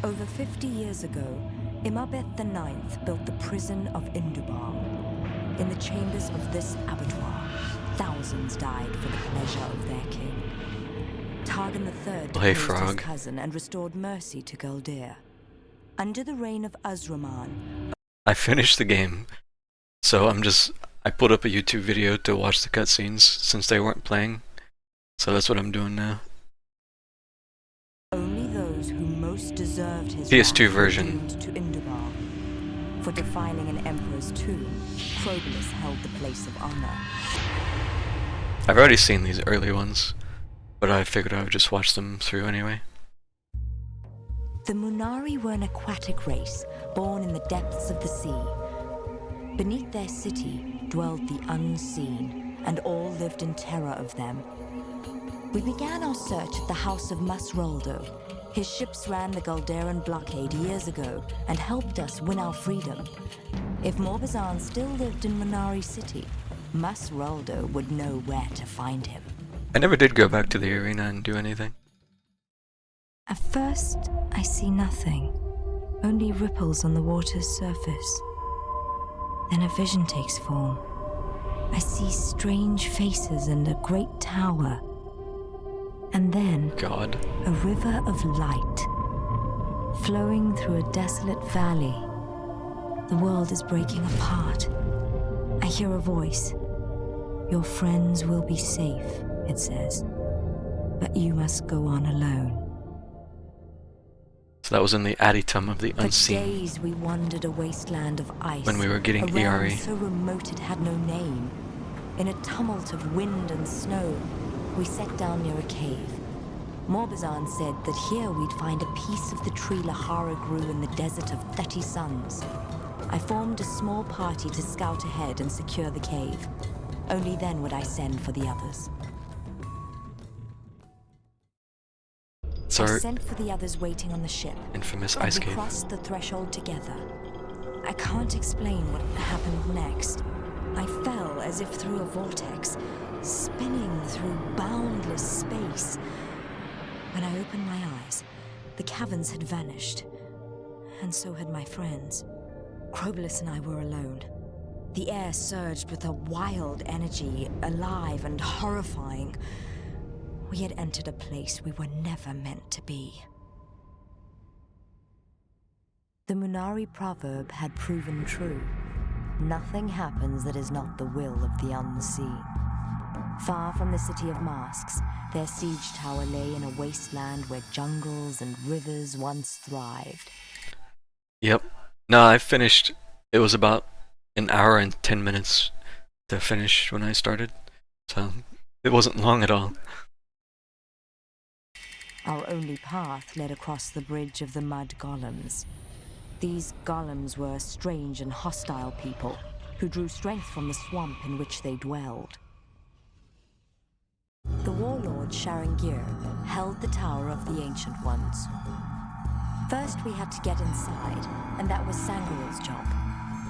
Over 50 years ago, Imabeth IX built the prison of Indubar. In the chambers of this abattoir, thousands died for the pleasure of their king. Targan III deposed his cousin and restored mercy to Guldir. Under the reign of Azraman, I finished the game, so I put up a YouTube video to watch the cutscenes since they weren't playing. So that's what I'm doing now. Only those who most deserved his PS2 wrath version. were doomed to Indubar. For defiling an emperor's tomb, Krobulus held the place of honor. I've already seen these early ones, but I figured I would just watch them through anyway. The Munari were an aquatic race, born in the depths of the sea. Beneath their city dwelled the unseen, and all lived in terror of them. We began our search at the house of Masroldo. His ships ran the Gulderan blockade years ago and helped us win our freedom. If Morbazan still lived in Munari City, Masroldo would know where to find him. I never did go back to the arena and do anything. At first, I see nothing, only ripples on the water's surface. Then a vision takes form. I see strange faces and a great tower. And then, God. a river of light, flowing through a desolate valley. The world is breaking apart. I hear a voice. Your friends will be safe, it says. But you must go on alone. So that was in the Aditum of the Unseen. For days we wandered a wasteland of ice. When we were getting a realm ERE. so remote it had no name. In a tumult of wind and snow, we sat down near a cave. Morbazan said that here we'd find a piece of the tree Lahara grew in the desert of 30 suns. I formed a small party to scout ahead and secure the cave. Only then would I send for the others. I sent for the others waiting on the ship. Infamous ice We cave. crossed the threshold together. I can't explain what happened next. I fell as if through a vortex, spinning through boundless space. When I opened my eyes, the caverns had vanished, and so had my friends. Krobulus and I were alone. The air surged with a wild energy, alive and horrifying. We had entered a place we were never meant to be. The Munari proverb had proven true. Nothing happens that is not the will of the unseen. Far from the city of masks, their siege tower lay in a wasteland where jungles and rivers once thrived. Yep. No, I finished. It was about an hour and 10 minutes to finish when I started. So it wasn't long at all. Our only path led across the bridge of the mud golems. These golems were strange and hostile people who drew strength from the swamp in which they dwelled. The warlord Sharangir held the Tower of the Ancient Ones. First we had to get inside, and that was Sangoral's job.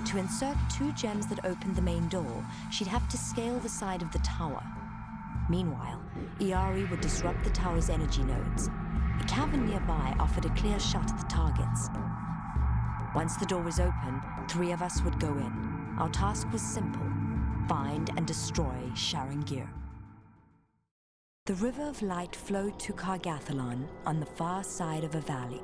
To insert 2 gems that opened the main door, she'd have to scale the side of the tower. Meanwhile, Iari would disrupt the tower's energy nodes. The cavern nearby offered a clear shot at the targets. Once the door was open, 3 of us would go in. Our task was simple: find and destroy Sharingir. The River of Light flowed to Cargathalon on the far side of a valley.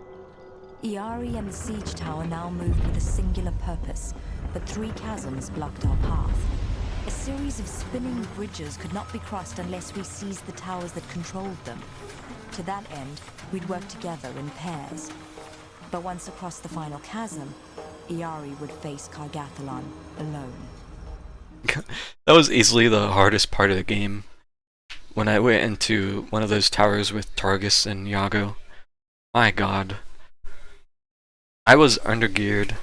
Iari and the siege tower now moved with a singular purpose, but 3 chasms blocked our path. A series of spinning bridges could not be crossed unless we seized the towers that controlled them. To that end, we'd work together in pairs. But once across the final chasm, Iari would face Cargathalon alone. That was easily the hardest part of the game. When I went into one of those towers with Targus and Yago, my god. I was undergeared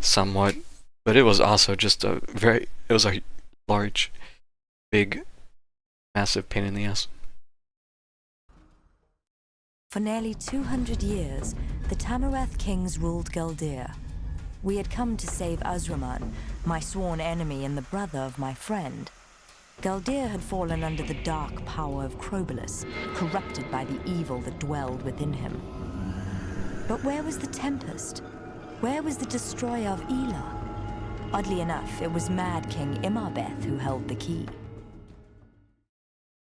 somewhat, but it was also just a large, big, massive pain in the ass. For nearly 200 years, the Tamarath kings ruled Galdir. We had come to save Azraman, my sworn enemy and the brother of my friend. Galdir had fallen under the dark power of Crobolus, corrupted by the evil that dwelled within him. But where was the Tempest? Where was the destroyer of Ela? Oddly enough, it was Mad King Imarbeth who held the key.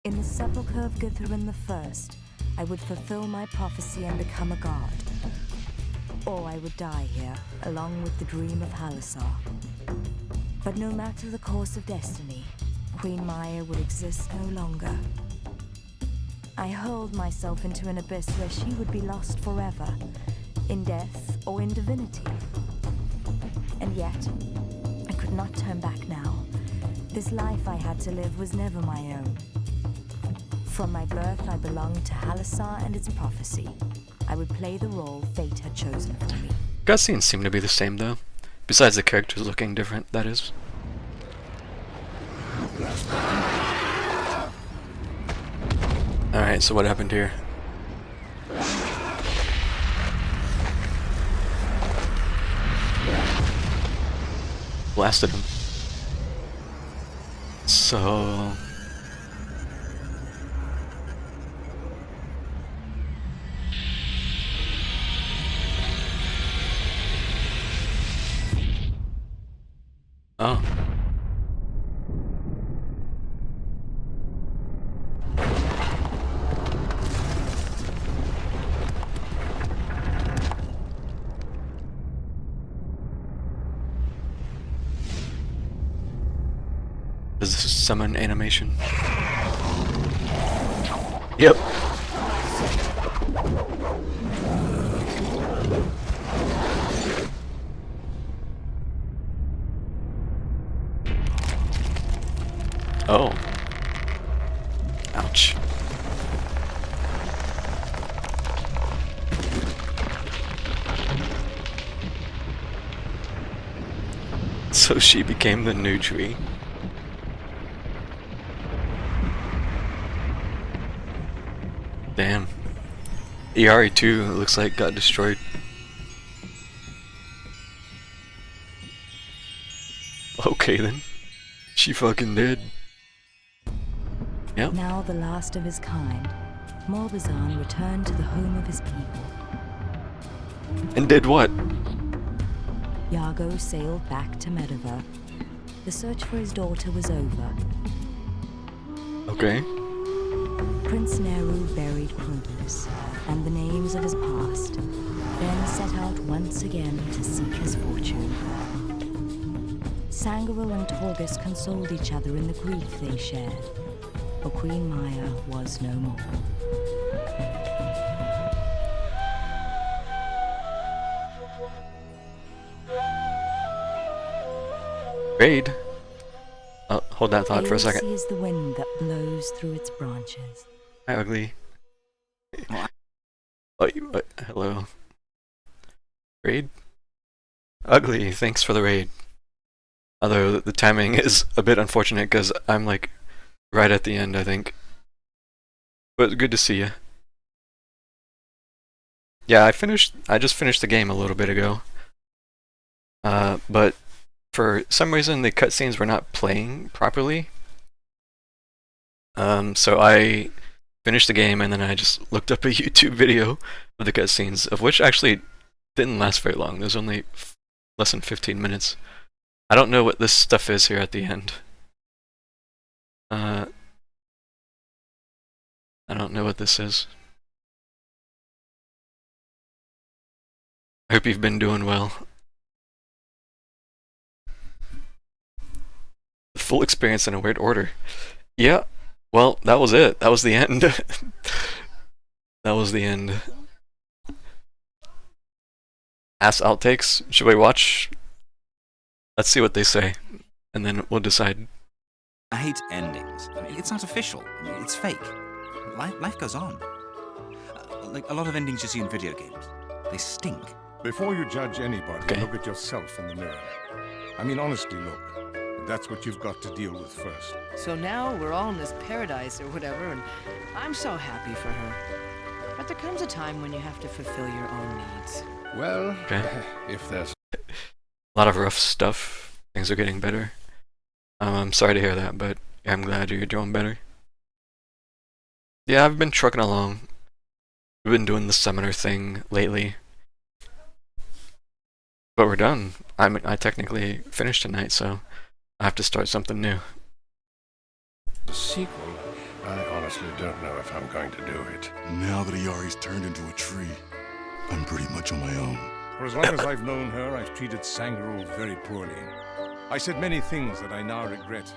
In the sepulchre of Guthrum I, I would fulfill my prophecy and become a god. Or I would die here, along with the dream of Halasar. But no matter the course of destiny, Queen Maya would exist no longer. I hurled myself into an abyss where she would be lost forever, in death or in divinity. And yet, I could not turn back now. This life I had to live was never my own. From my birth, I belonged to Halasar and its prophecy. I would play the role fate had chosen for me. Cutscenes seem to be the same though, besides the characters looking different, that is. Alright, so what happened here? Blasted him. So... oh. Is this a summon animation? Yep. Oh. Ouch. So she became the new tree. Damn. Iari 2 looks like got destroyed. Okay then. She fucking did. Yep. Now the last of his kind, Morbazan returned to the home of his people. And did what? Yago sailed back to Medivir. The search for his daughter was over. Okay. Prince Neru buried Crobolus and the names of his past, then set out once again to seek his fortune. Sangharil and Torgus consoled each other in the grief they shared, for Queen Maya was no more. Raid. Oh, hold that thought for a second. Aosi is the wind that blows through its branches. Hi, Ugly. Oh, hello. Raid? Ugly, thanks for the raid. Although the timing is a bit unfortunate because I'm like right at the end, I think. But good to see you. Yeah, I just finished the game a little bit ago. But for some reason the cutscenes were not playing properly. So I finished the game, and then I just looked up a YouTube video of the cutscenes, of which actually didn't last very long. There's only less than 15 minutes. I don't know what this stuff is here at the end. I don't know what this is. I hope you've been doing well. The full experience in a weird order. Yeah, well, that was it. That was the end. That was the end. Ass outtakes. Should we watch? Let's see what they say, and then we'll decide. I hate endings. I mean, it's not official. It's fake. Life goes on. Like a lot of endings you see in video games. They stink. Before you judge anybody, Okay. look at yourself in the mirror. I mean, honestly, look. That's what you've got to deal with first. So now we're all in this paradise or whatever, and I'm so happy for her. But there comes a time when you have to fulfill your own needs. Well, Okay. if there's A lot of rough stuff. Things are getting better. I'm sorry to hear that, but I'm glad you're doing better. Yeah, I've been trucking along. We've been doing the summoner thing lately. But we're done. I technically finished tonight, so I have to start something new. a sequel, I honestly don't know if I'm going to do it. Now that Iari's turned into a tree, I'm pretty much on my own. For as long as I've known her, I've treated Sangreal very poorly. I said many things that I now regret.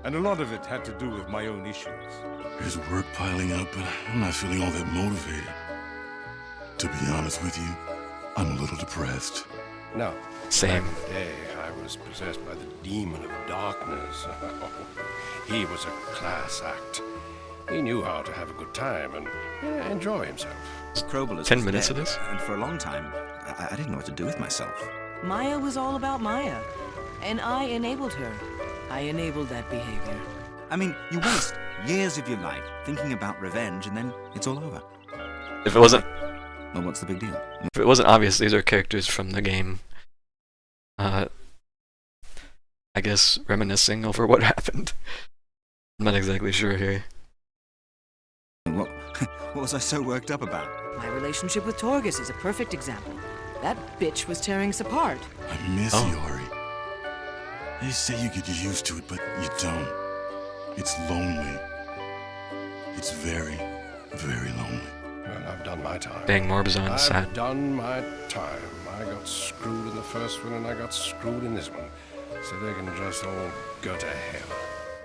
And a lot of it had to do with my own issues. There's work piling up, but I'm not feeling all that motivated. To be honest with you, I'm a little depressed. Now, Same. back in the day, I was possessed by the demon of darkness. He was a class act. He knew how to have a good time and enjoy himself. Krobel 10 minutes of this? And for a long time, I didn't know what to do with myself. Maya was all about Maya, and I enabled her. I enabled that behavior. I mean, you waste years of your life thinking about revenge, and then it's all over. If it wasn't Well, what's the big deal? If it wasn't obvious, these are characters from the game. I guess reminiscing over what happened. I'm not exactly sure here. What, what was I so worked up about? My relationship with Torgus is a perfect example. That bitch was tearing us apart. I miss Oh. Iari. They say you get used to it, but you don't. It's lonely. It's very, very lonely. Well, I've done my time. Dang, Morbizon I've sad. done my time. I got screwed in the first one and I got screwed in this one. So they can just all go to hell.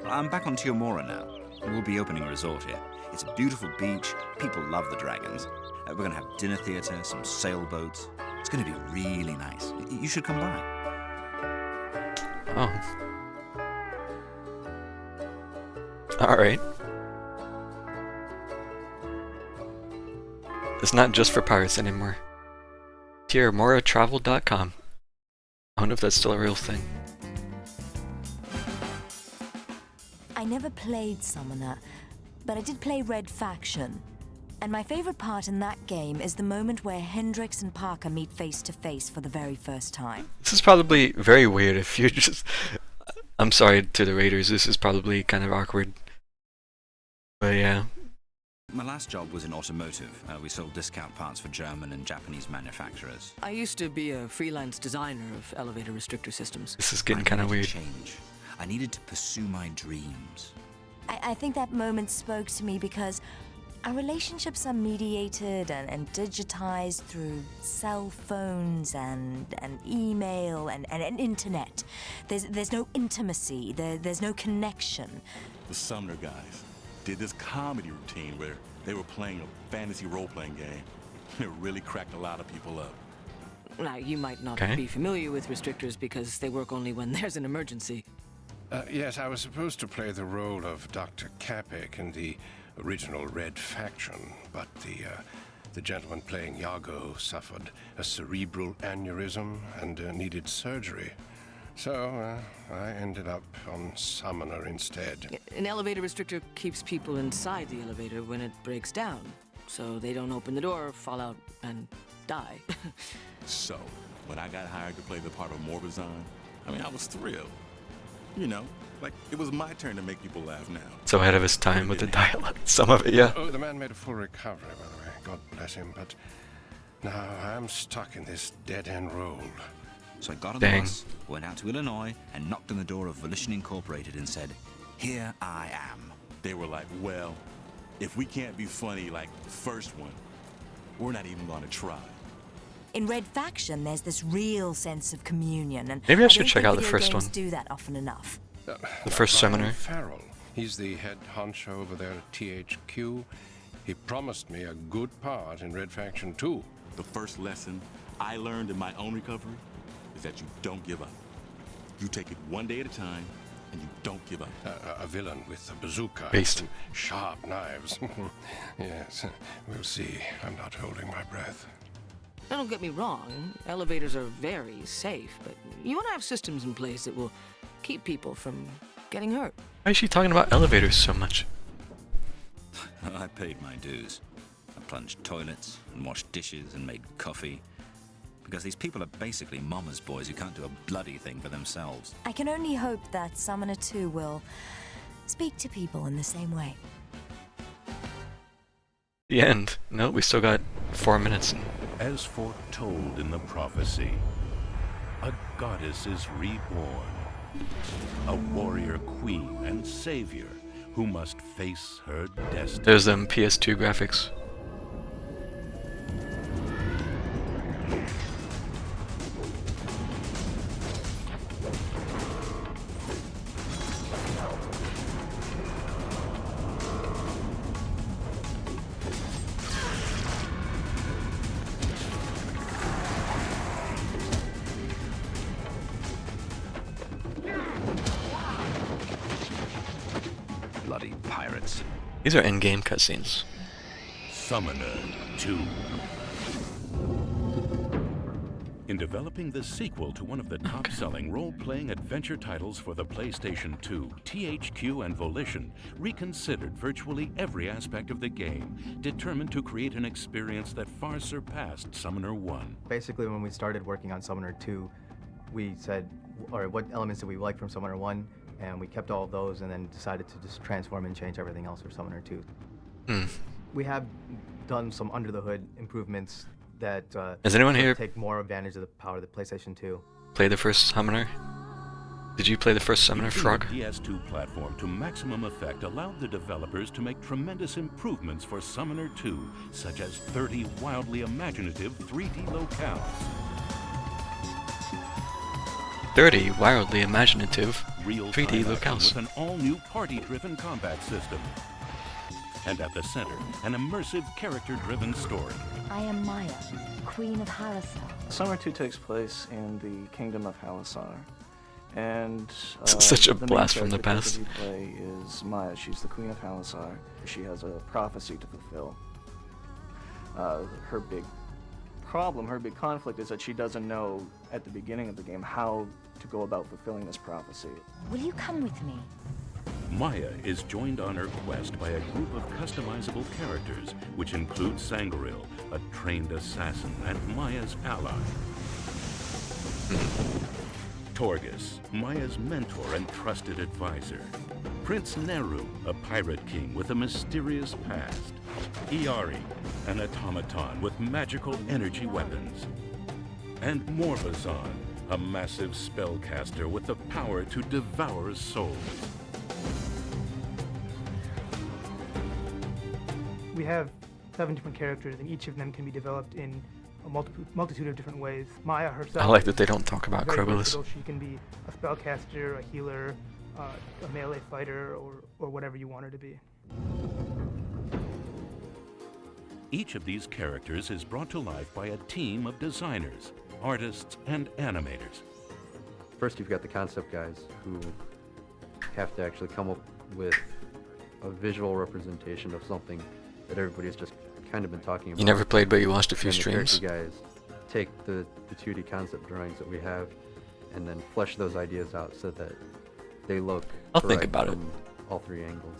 Well, I'm back on Tiomora now. We'll be opening a resort here. It's a beautiful beach. People love the dragons. We're going to have dinner theater, some sailboats. It's going to be really nice. You should come by. Oh. Alright. It's not just for pirates anymore. TierMoraTravel.com. I wonder if that's still a real thing. I never played Summoner, but I did play Red Faction. And my favorite part in that game is the moment where Hendrix and Parker meet face to face for the very first time. This is probably very weird if you're just... I'm sorry to the Raiders, this is probably kind of awkward. But yeah. My last job was in automotive. We sold discount parts for German and Japanese manufacturers. I used to be a freelance designer of elevator restrictor systems. This is getting I kind of needed weird. to change. I needed to pursue my dreams. I think that moment spoke to me because our relationships are mediated and digitized through cell phones and email and internet. There's no intimacy, there's no connection. The Summoner guys did this comedy routine where they were playing a fantasy role-playing game. It really cracked a lot of people up. Now, you might not Okay. be familiar with restrictors because they work only when there's an emergency. Yes, I was supposed to play the role of Dr. Capek in the original Red Faction, but the gentleman playing Yago suffered a cerebral aneurysm and needed surgery. So I ended up on Summoner instead. An elevator restrictor keeps people inside the elevator when it breaks down, so they don't open the door, fall out, and die. So, when I got hired to play the part of Morbizon, I mean, I was thrilled. You know, Like, it was my turn to make people laugh now. So ahead of his time with the dialogue. Some of it, yeah. Oh, the man made a full recovery, by the way. God bless him, but now I'm stuck in this dead-end road. So I got on Dang. the bus, went out to Illinois, and knocked on the door of Volition Incorporated and said, "Here I am." They were like, well, if we can't be funny like the first one, we're not even gonna try. In Red Faction, there's this real sense of communion, and Maybe I should don't check think out the video first games one. do that often enough. The first Ryan Summoner. Farrell. He's the head honcho over there at THQ. He promised me a good part in Red Faction 2. The first lesson I learned in my own recovery is that you don't give up. You take it one day at a time, and you don't give up. A villain with a bazooka Based. and sharp knives. Yes, we'll see. I'm not holding my breath. Now, don't get me wrong, elevators are very safe, but you want to have systems in place that will keep people from getting hurt. Why is she talking about elevators so much? I paid my dues. I plunged toilets and washed dishes and made coffee. Because these people are basically mama's boys who can't do a bloody thing for themselves. I can only hope that Summoner 2 will speak to people in the same way. The end. No, we still got 4 minutes. As foretold in the prophecy, a goddess is reborn. A warrior queen and savior who must face her destiny. There's them PS2 graphics. Bloody pirates. These are in-game cutscenes. Summoner 2. In developing the sequel to one of the top-selling role-playing adventure titles for the PlayStation 2, THQ and Volition reconsidered virtually every aspect of the game, determined to create an experience that far surpassed Summoner 1. Basically, when we started working on Summoner 2, we said, all right, what elements did we like from Summoner 1? And we kept all of those and then decided to just transform and change everything else for Summoner 2. We have done some under-the-hood improvements that Has anyone here take more advantage of the power of the PlayStation 2. play the first Summoner? Did you play the first Summoner, Frog? The PS2 platform to maximum effect allowed the developers to make tremendous improvements for Summoner 2, such as 30 wildly imaginative 3D locales. 30 wildly imaginative Real-time 3D action locales. with an all-new party-driven combat system. And at the center, an immersive character-driven story. I am Maya, Queen of Halasar. Summer 2 takes place in the Kingdom of Halasar. And Such a the main blast from the character past. You play is Maya. She's the Queen of Halasar. She has a prophecy to fulfill. Her big problem, her big conflict is that she doesn't know at the beginning of the game how to go about fulfilling this prophecy. Will you come with me? Maya is joined on her quest by a group of customizable characters, which include Sangoril, a trained assassin and Maya's ally. Torgus, Maya's mentor and trusted advisor. Prince Neru, a pirate king with a mysterious past. Iari, an automaton with magical energy weapons. And Morbazan, a massive spellcaster with the power to devour souls. We have 7 different characters, and each of them can be developed in a multitude of different ways. Maya herself. I like that they don't talk about is very Crobolus. versatile. She can be a spellcaster, a healer, a melee fighter, or whatever you want her to be. Each of these characters is brought to life by a team of designers, artists, and animators. First, you've got the concept guys who have to actually come up with a visual representation of something that everybody's just kind of been talking about. You never played, but you watched a few And the streams. character guys take the 2D concept drawings that we have and then flesh those ideas out so that they look I'll think correct about it. from all 3 angles.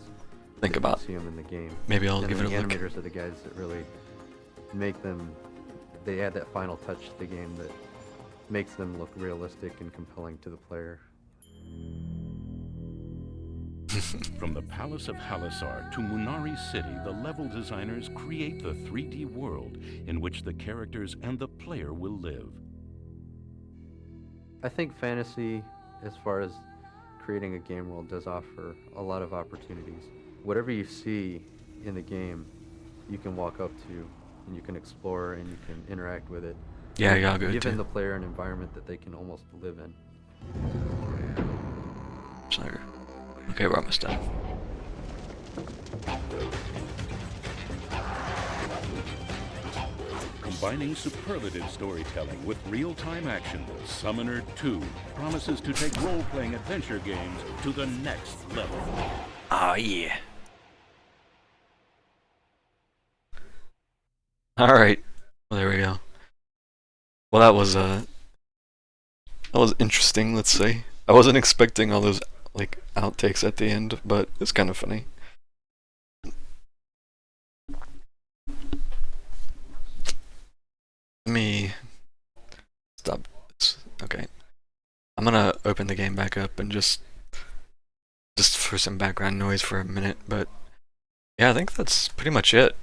Think that you about- see them in the game. maybe I'll And give then it a the look. animators are the guys that really make them. They add that final touch to the game that makes them look realistic and compelling to the player. From the Palace of Halisar to Munari City, the level designers create the 3D world in which the characters and the player will live. I think fantasy, as far as creating a game world, does offer a lot of opportunities. Whatever you see in the game, you can walk up to, and you can explore, and you can interact with it. Yeah, Yago Giving too. the player an environment that they can almost live in. Sorry. Okay, we're almost done. Combining superlative storytelling with real-time action, Summoner 2 promises to take role-playing adventure games to the next level. Oh yeah. Alright. Well, there we go. Well, that was interesting, let's say. I wasn't expecting all those like outtakes at the end, but it's kind of funny. Let me stop this. Okay. I'm gonna open the game back up and just for some background noise for a minute, but yeah, I think that's pretty much it.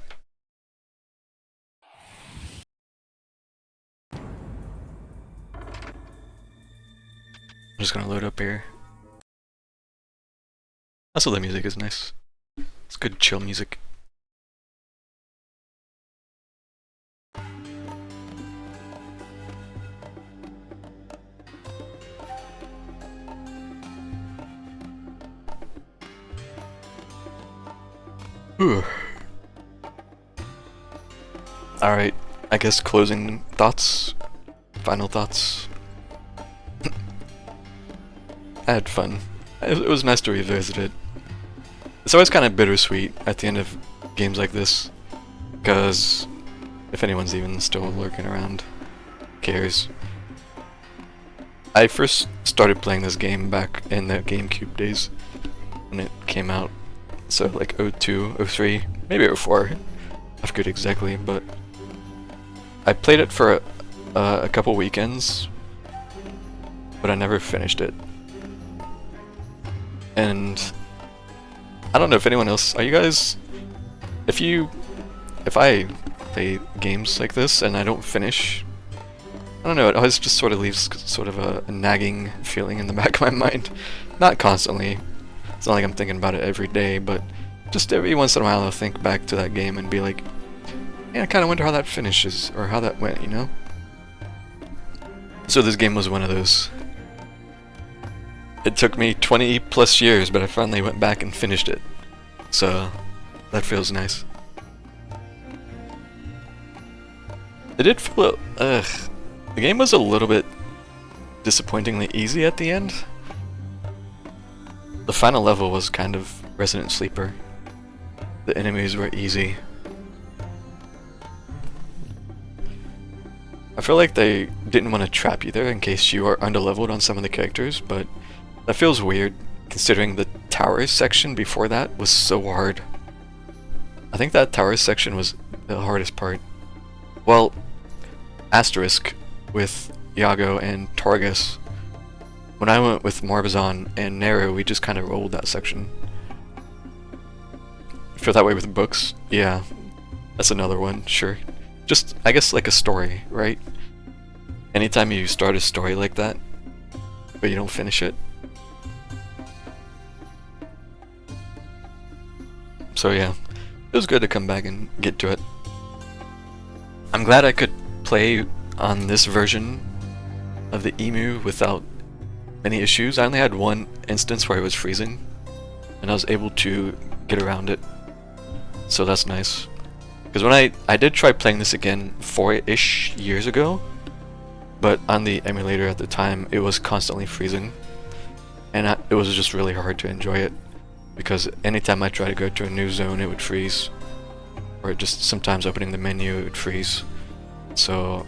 I'm just gonna load up here. Also, the music is nice. It's good chill music. Alright, I guess closing thoughts? Final thoughts? I had fun. It was nice to revisit it. It's always kind of bittersweet at the end of games like this, because if anyone's even still lurking around, cares. I first started playing this game back in the GameCube days when it came out, so like 02, 03, maybe 04, I forget exactly, but I played it for a couple weekends, but I never finished it. And I don't know if anyone else, are you guys, if I play games like this and I don't finish, I don't know, it always just sort of leaves sort of a nagging feeling in the back of my mind. Not constantly, it's not like I'm thinking about it every day, but just every once in a while I'll think back to that game and be like, yeah, I kind of wonder how that finishes, or how that went, you know? So this game was one of those. It took me 20 plus years, but I finally went back and finished it. So, that feels nice. It did feel, the game was a little bit disappointingly easy at the end. The final level was kind of Resident Sleeper. The enemies were easy. I feel like they didn't want to trap you there in case you are underleveled on some of the characters, but that feels weird, considering the towers section before that was so hard. I think that towers section was the hardest part. Well, asterisk with Yago and Torghast. When I went with Marbazon and Nero, we just kind of rolled that section. Feel that way with books? Yeah, that's another one, sure. Just, I guess, like a story, right? Anytime you start a story like that, but you don't finish it. So yeah, it was good to come back and get to it. I'm glad I could play on this version of the Emu without any issues. I only had one instance where it was freezing, and I was able to get around it. So that's nice. Because when I did try playing this again 4-ish years ago, but on the emulator at the time it was constantly freezing, and it was just really hard to enjoy it, because anytime I tried to go to a new zone it would freeze, or just sometimes opening the menu it would freeze. So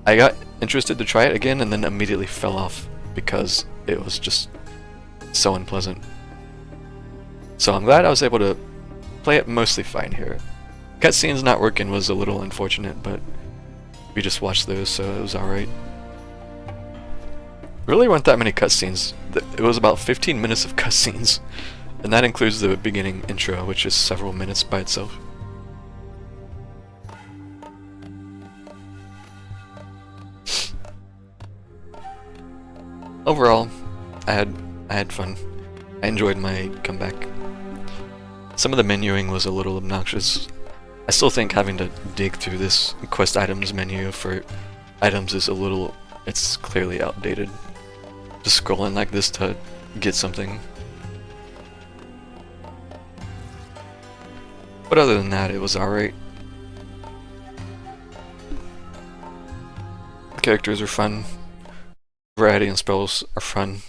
I got interested to try it again and then immediately fell off because it was just so unpleasant. So I'm glad I was able to play it mostly fine here. Cutscenes not working was a little unfortunate, but we just watched those, so it was alright. really weren't that many cutscenes. It was about 15 minutes of cutscenes, and that includes the beginning intro, which is several minutes by itself. Overall, I had fun. I enjoyed my comeback. Some of the menuing was a little obnoxious. I still think having to dig through this quest items menu for items is a little... it's clearly outdated. Just scrolling like this to get something. But other than that, it was alright. Characters are fun. Variety and spells are fun.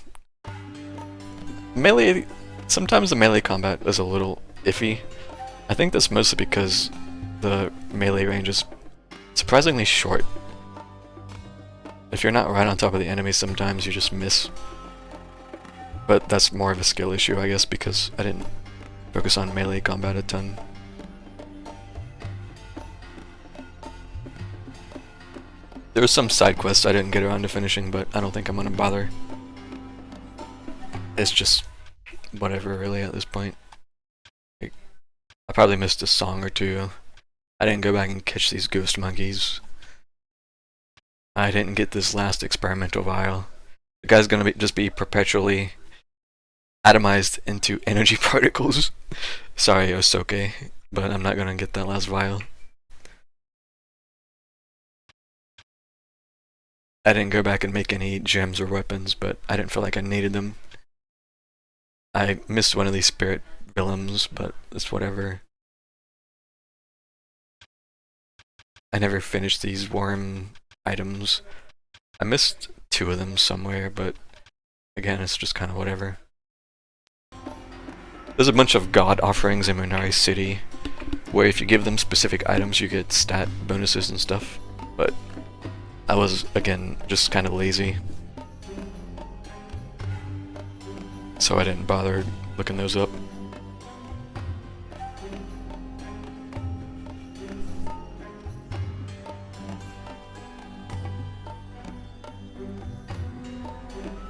Melee... sometimes the melee combat is a little iffy. I think that's mostly because the melee range is surprisingly short. If you're not right on top of the enemy, sometimes you just miss. But that's more of a skill issue, I guess, because I didn't focus on melee combat a ton. There was some side quests I didn't get around to finishing, but I don't think I'm gonna bother. It's just whatever, really, at this point. Like, I probably missed a song or two. I didn't go back and catch these ghost monkeys. I didn't get this last experimental vial. The guy's gonna just be perpetually atomized into energy particles. Sorry, Osoke, but I'm not gonna get that last vial. I didn't go back and make any gems or weapons, but I didn't feel like I needed them. I missed one of these spirit villains, but it's whatever. I never finished these worm items. I missed 2 of them somewhere, but again, it's just kind of whatever. There's a bunch of god offerings in Munari City, where if you give them specific items, you get stat bonuses and stuff, but I was, again, just kind of lazy. So I didn't bother looking those up.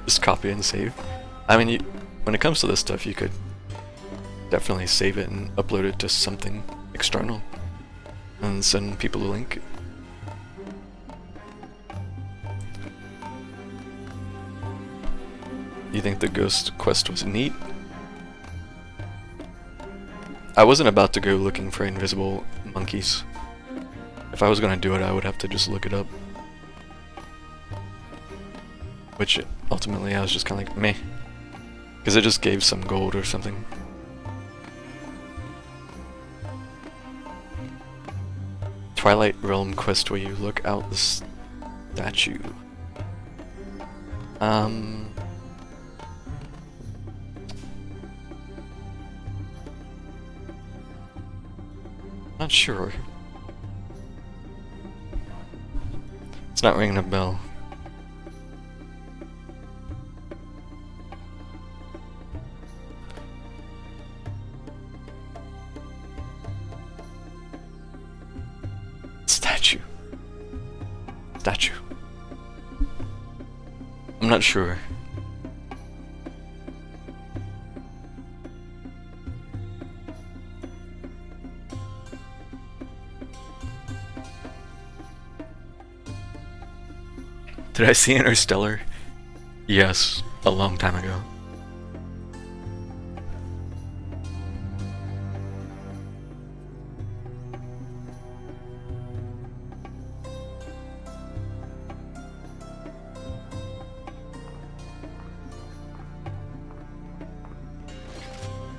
Just copy and save. I mean, when it comes to this stuff, you could definitely save it and upload it to something external and send people a link. You think the ghost quest was neat? I wasn't about to go looking for invisible monkeys. If I was gonna do it, I would have to just look it up. Which, ultimately, I was just kinda like, meh. Because it just gave some gold or something. Twilight Realm quest where you look out the statue. Not sure. It's not ringing a bell. Statue. I'm not sure. Did I see Interstellar? Yes, a long time ago.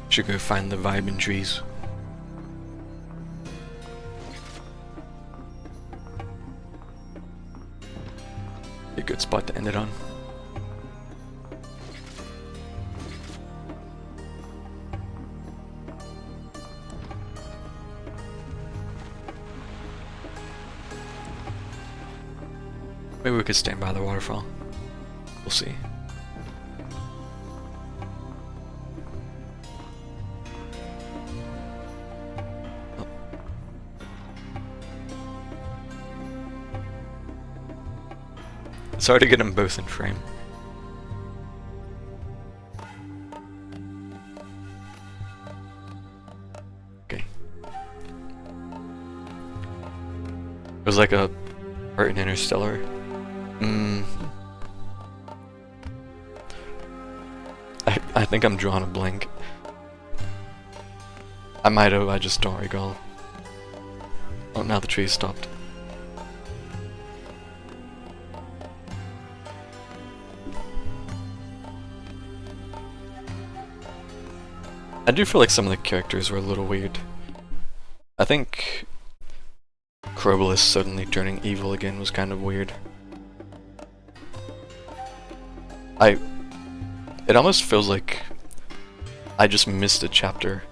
Should go find the vibe in trees. A good spot to end it on. Maybe we could stand by the waterfall. We'll see. It's hard to get them both in frame. was like a part in Interstellar. I think I'm drawing a blank. I might have, I just don't recall. Oh, now the tree stopped. I do feel like some of the characters were a little weird. I think Crobolus suddenly turning evil again was kind of weird. It almost feels like I just missed a chapter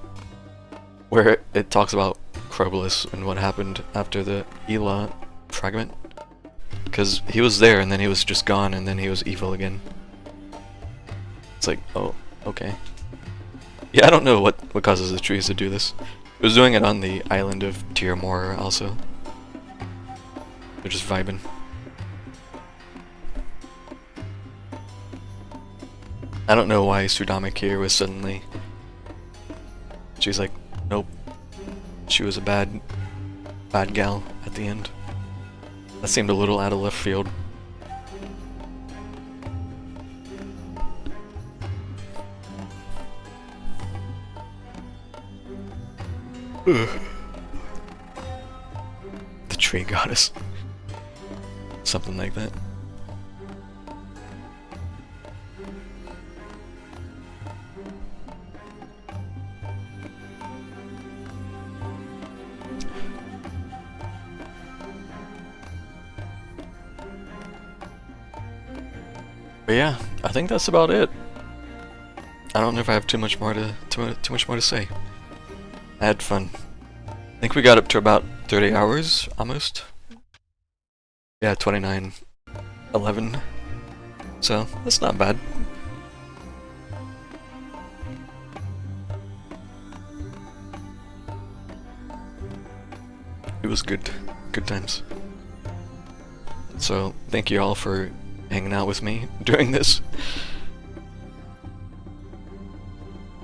where it talks about Crobolus and what happened after the Ela fragment. Because he was there and then he was just gone and then he was evil again. It's like, oh, okay. Yeah, I don't know what causes the trees to do this. It was doing it on the island of Tir Mora also. They're just vibing. I don't know why Sudamik here was suddenly... She's like, nope. She was a bad gal at the end. That seemed a little out of left field. The tree goddess. Something like that. But yeah, I think that's about it. I don't know if I have too much more to say. I had fun. I think we got up to about 30 hours, almost. Yeah, 29:11. So, that's not bad. It was good. Good times. So, thank you all for hanging out with me during this.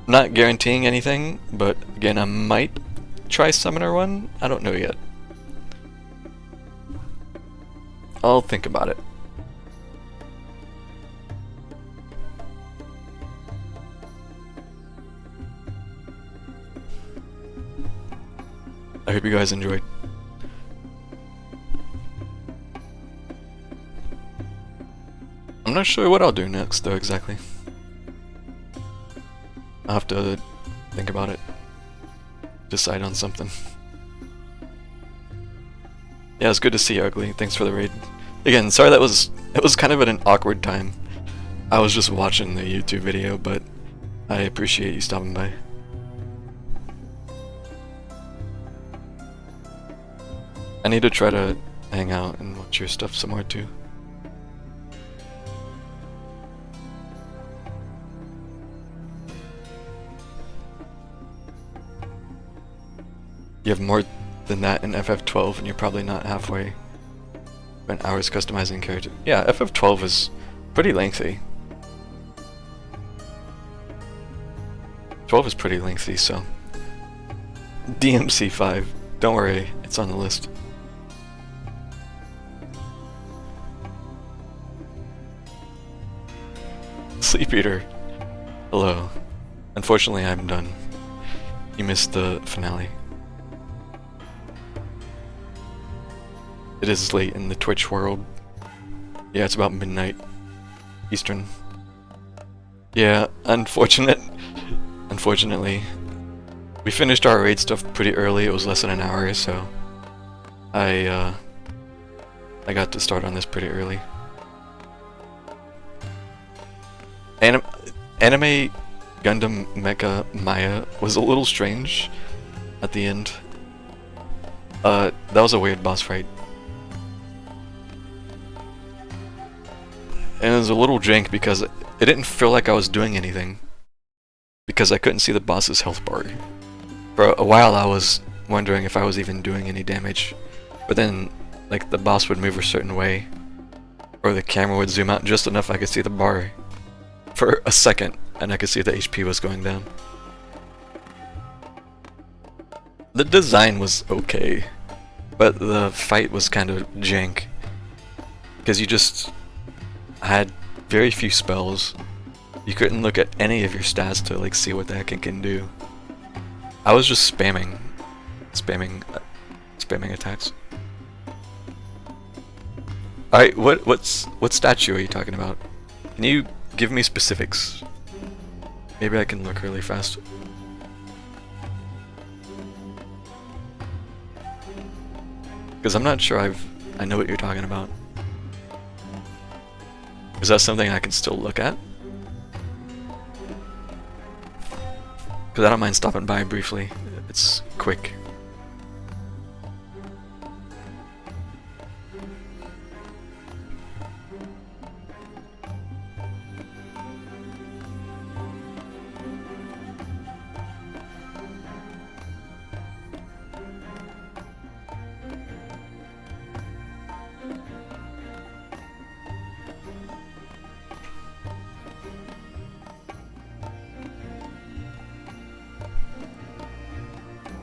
Not guaranteeing anything, but again, I might try Summoner 1. I don't know yet. I'll think about it. I hope you guys enjoyed. I'm not sure what I'll do next though exactly. I'll have to think about it. Decide on something. Yeah, it's good to see you, Ugly. Thanks for the raid. Again, sorry it was kind of at an awkward time. I was just watching the YouTube video, but I appreciate you stopping by. I need to try to hang out and watch your stuff some more too. You have more than that in FF12 and you're probably not halfway. Spent hours customizing character. Yeah, FF12 is pretty lengthy. 12 is pretty lengthy, so... DMC5. Don't worry, it's on the list. Sleep Eater. Hello. Unfortunately, I'm done. You missed the finale. It is late in the Twitch world. Yeah, it's about midnight Eastern. Yeah, unfortunately. We finished our raid stuff pretty early. It was less than an hour, so I got to start on this pretty early. Anime Gundam Mecha Maya was a little strange at the end. That was a weird boss fight. And it was a little jank because it didn't feel like I was doing anything. Because I couldn't see the boss's health bar. For a while I was wondering if I was even doing any damage. But then, like, the boss would move a certain way. Or the camera would zoom out just enough I could see the bar. For a second, and I could see the HP was going down. The design was okay. but the fight was kind of jank. Because you just had very few spells. You couldn't look at any of your stats to like see what the heck it can do. I was just spamming attacks. Alright, what statue are you talking about? Can you give me specifics? Maybe I can look really fast. Because I'm not sure I know what you're talking about. Is that something I can still look at? Because I don't mind stopping by briefly. It's quick.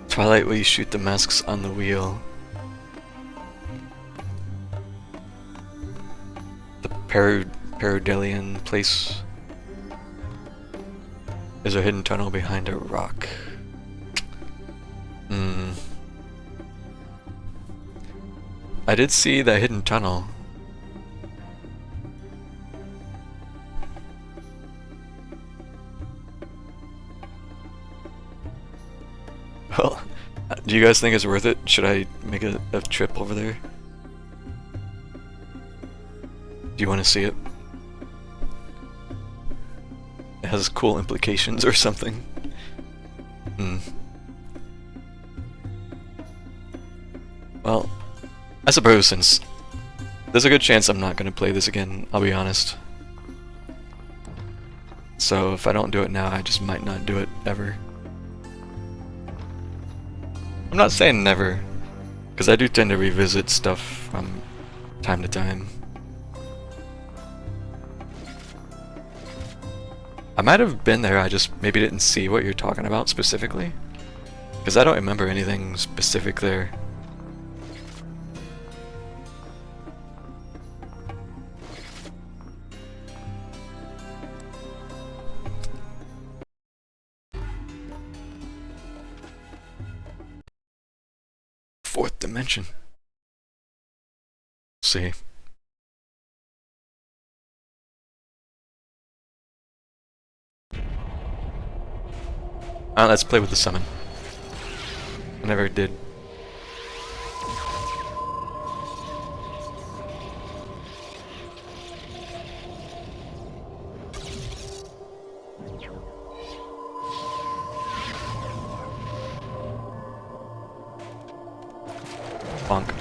Twilight where you shoot the masks on the wheel. The Paradelian place. There's a hidden tunnel behind a rock. I did see that hidden tunnel. Well, do you guys think it's worth it? Should I make a trip over there? Do you want to see it? It has cool implications or something. Well, I suppose since there's a good chance I'm not going to play this again, I'll be honest. So if I don't do it now, I just might not do it ever. I'm not saying never, because I do tend to revisit stuff from time to time. I might have been there, I just maybe didn't see what you're talking about specifically. Because I don't remember anything specific there. Fourth dimension. See. Let's play with the summon. I never did. Bonk.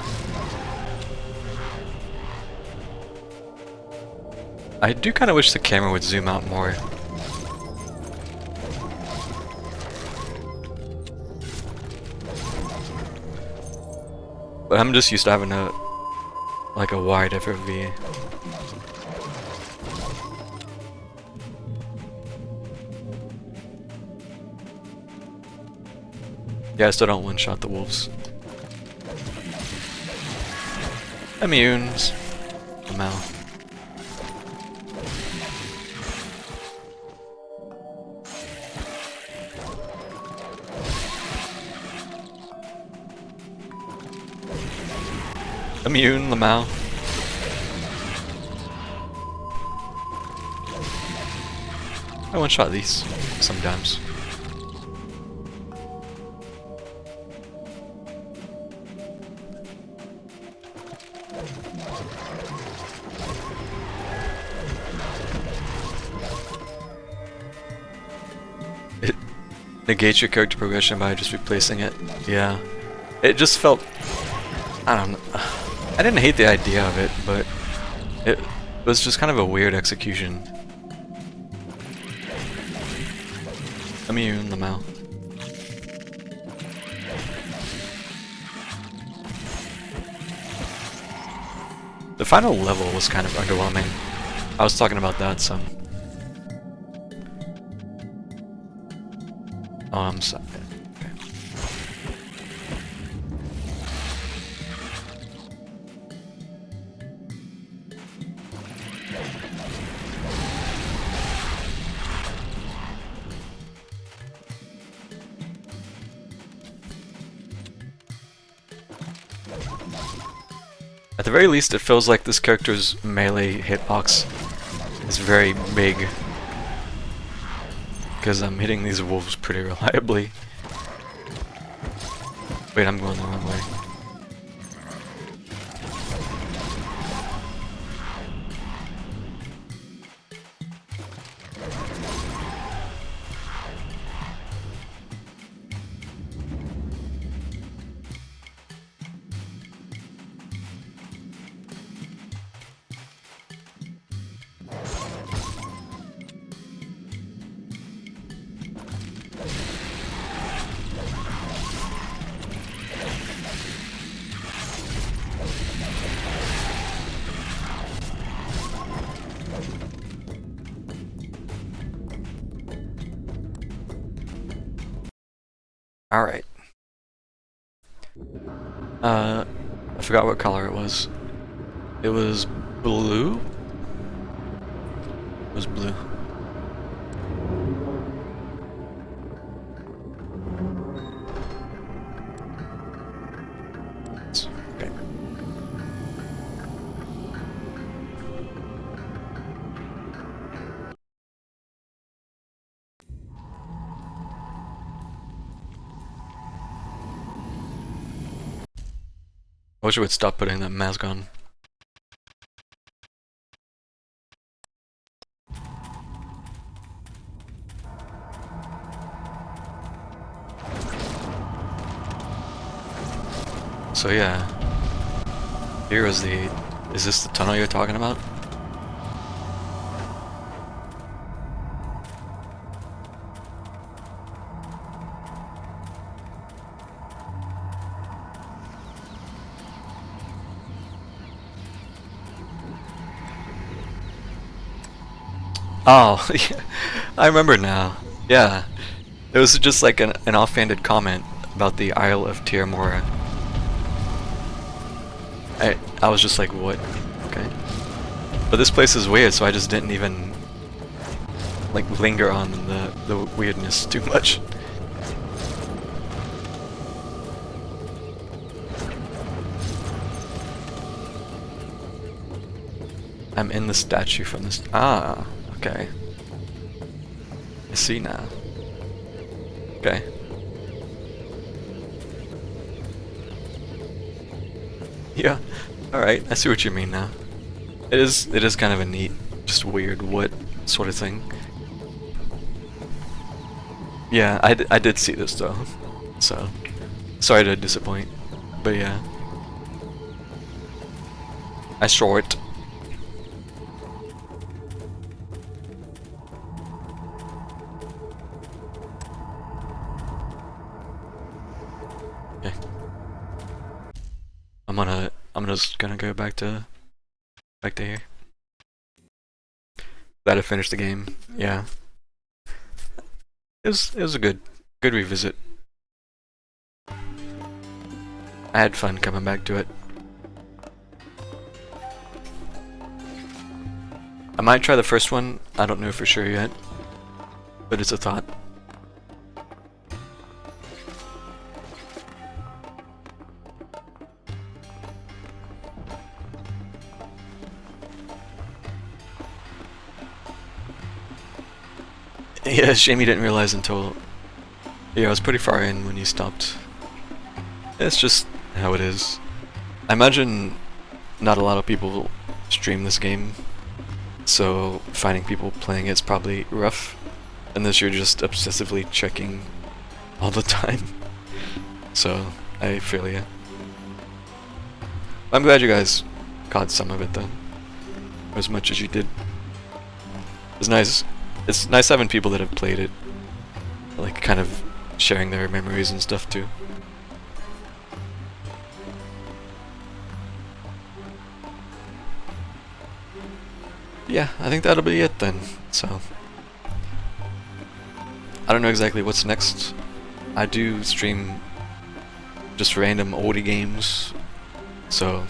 I do kind of wish the camera would zoom out more. But I'm just used to having a wide FOV. Yeah, I still don't one-shot the wolves. Immunes. Mal. Immune, Lamau. I one-shot these sometimes. It negates your character progression by just replacing it. Yeah. It just felt... I don't know. I didn't hate the idea of it, but it was just kind of a weird execution. Immune, Lamau. The final level was kind of underwhelming. I was talking about that some. Oh, I'm sorry. Okay. At the very least, it feels like this character's melee hitbox is very big. Because I'm hitting these wolves pretty reliably. Wait, I'm going the wrong way. Alright. I forgot what color it was. It was blue? It was blue. Okay. I wish I would stop putting that mask on. So yeah, here is the, is this the tunnel you're talking about? Oh, yeah, I remember now. Yeah, it was just like an offhanded comment about the Isle of Tir Mora. I was just like, what? Okay. But this place is weird, so I just didn't even like linger on the weirdness too much. I'm in the statue from this. Ah, okay. I see now. Okay. Yeah. All right. I see what you mean now. It is kind of a neat, just weird what sort of thing. Yeah, I did see this though. So sorry to disappoint, but yeah. I saw it. Okay. I'm just gonna go back to here. Glad I finished the game. Yeah. It was a good revisit. I had fun coming back to it. I might try the first one, I don't know for sure yet, but it's a thought. Yeah, shame you didn't realize until... Yeah, I was pretty far in when you stopped. It's just how it is. I imagine not a lot of people stream this game, so finding people playing it's probably rough, unless you're just obsessively checking all the time. So, I feel ya. I'm glad you guys caught some of it though, as much as you did. It's nice. It's nice having people that have played it, like kind of sharing their memories and stuff too. Yeah, I think that'll be it then. So, I don't know exactly what's next. I do stream just random oldie games, so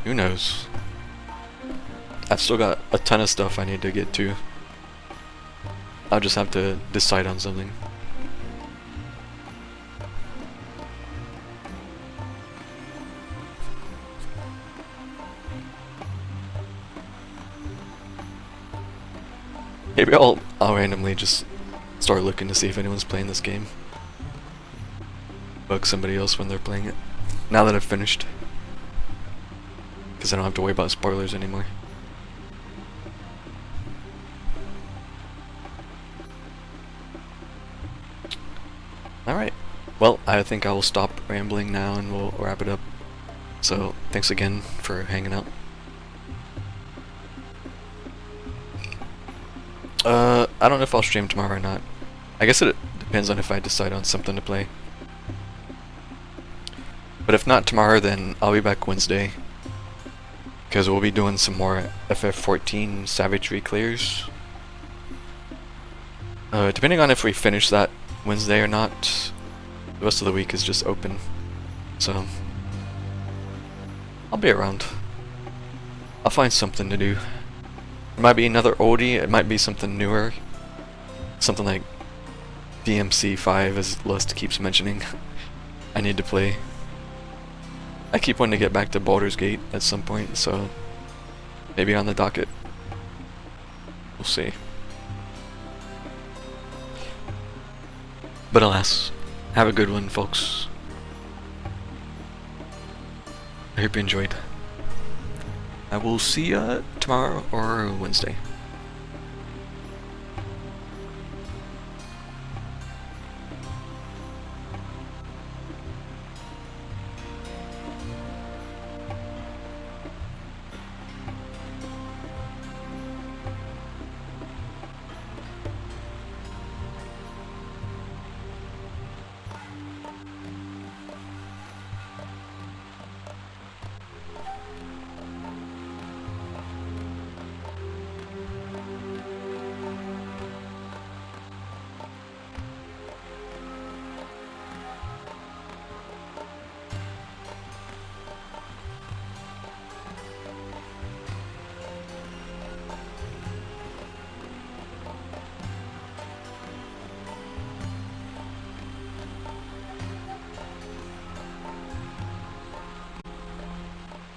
who knows? I've still got a ton of stuff I need to get to. I'll just have to decide on something. Maybe I'll randomly just start looking to see if anyone's playing this game. Bug somebody else when they're playing it. Now that I've finished. Because I don't have to worry about spoilers anymore. Alright. Well, I think I will stop rambling now and we'll wrap it up. So, thanks again for hanging out. I don't know if I'll stream tomorrow or not. I guess it depends on if I decide on something to play. But if not tomorrow, then I'll be back Wednesday. Because we'll be doing some more FF14 Savagery clears. Depending on if we finish that Wednesday or not, the rest of the week is just open. So, I'll be around. I'll find something to do. It might be another oldie, it might be something newer. Something like DMC5, as Lust keeps mentioning. I need to play. I keep wanting to get back to Baldur's Gate at some point, so maybe on the docket. We'll see. But alas, have a good one, folks. I hope you enjoyed. I will see ya tomorrow or Wednesday.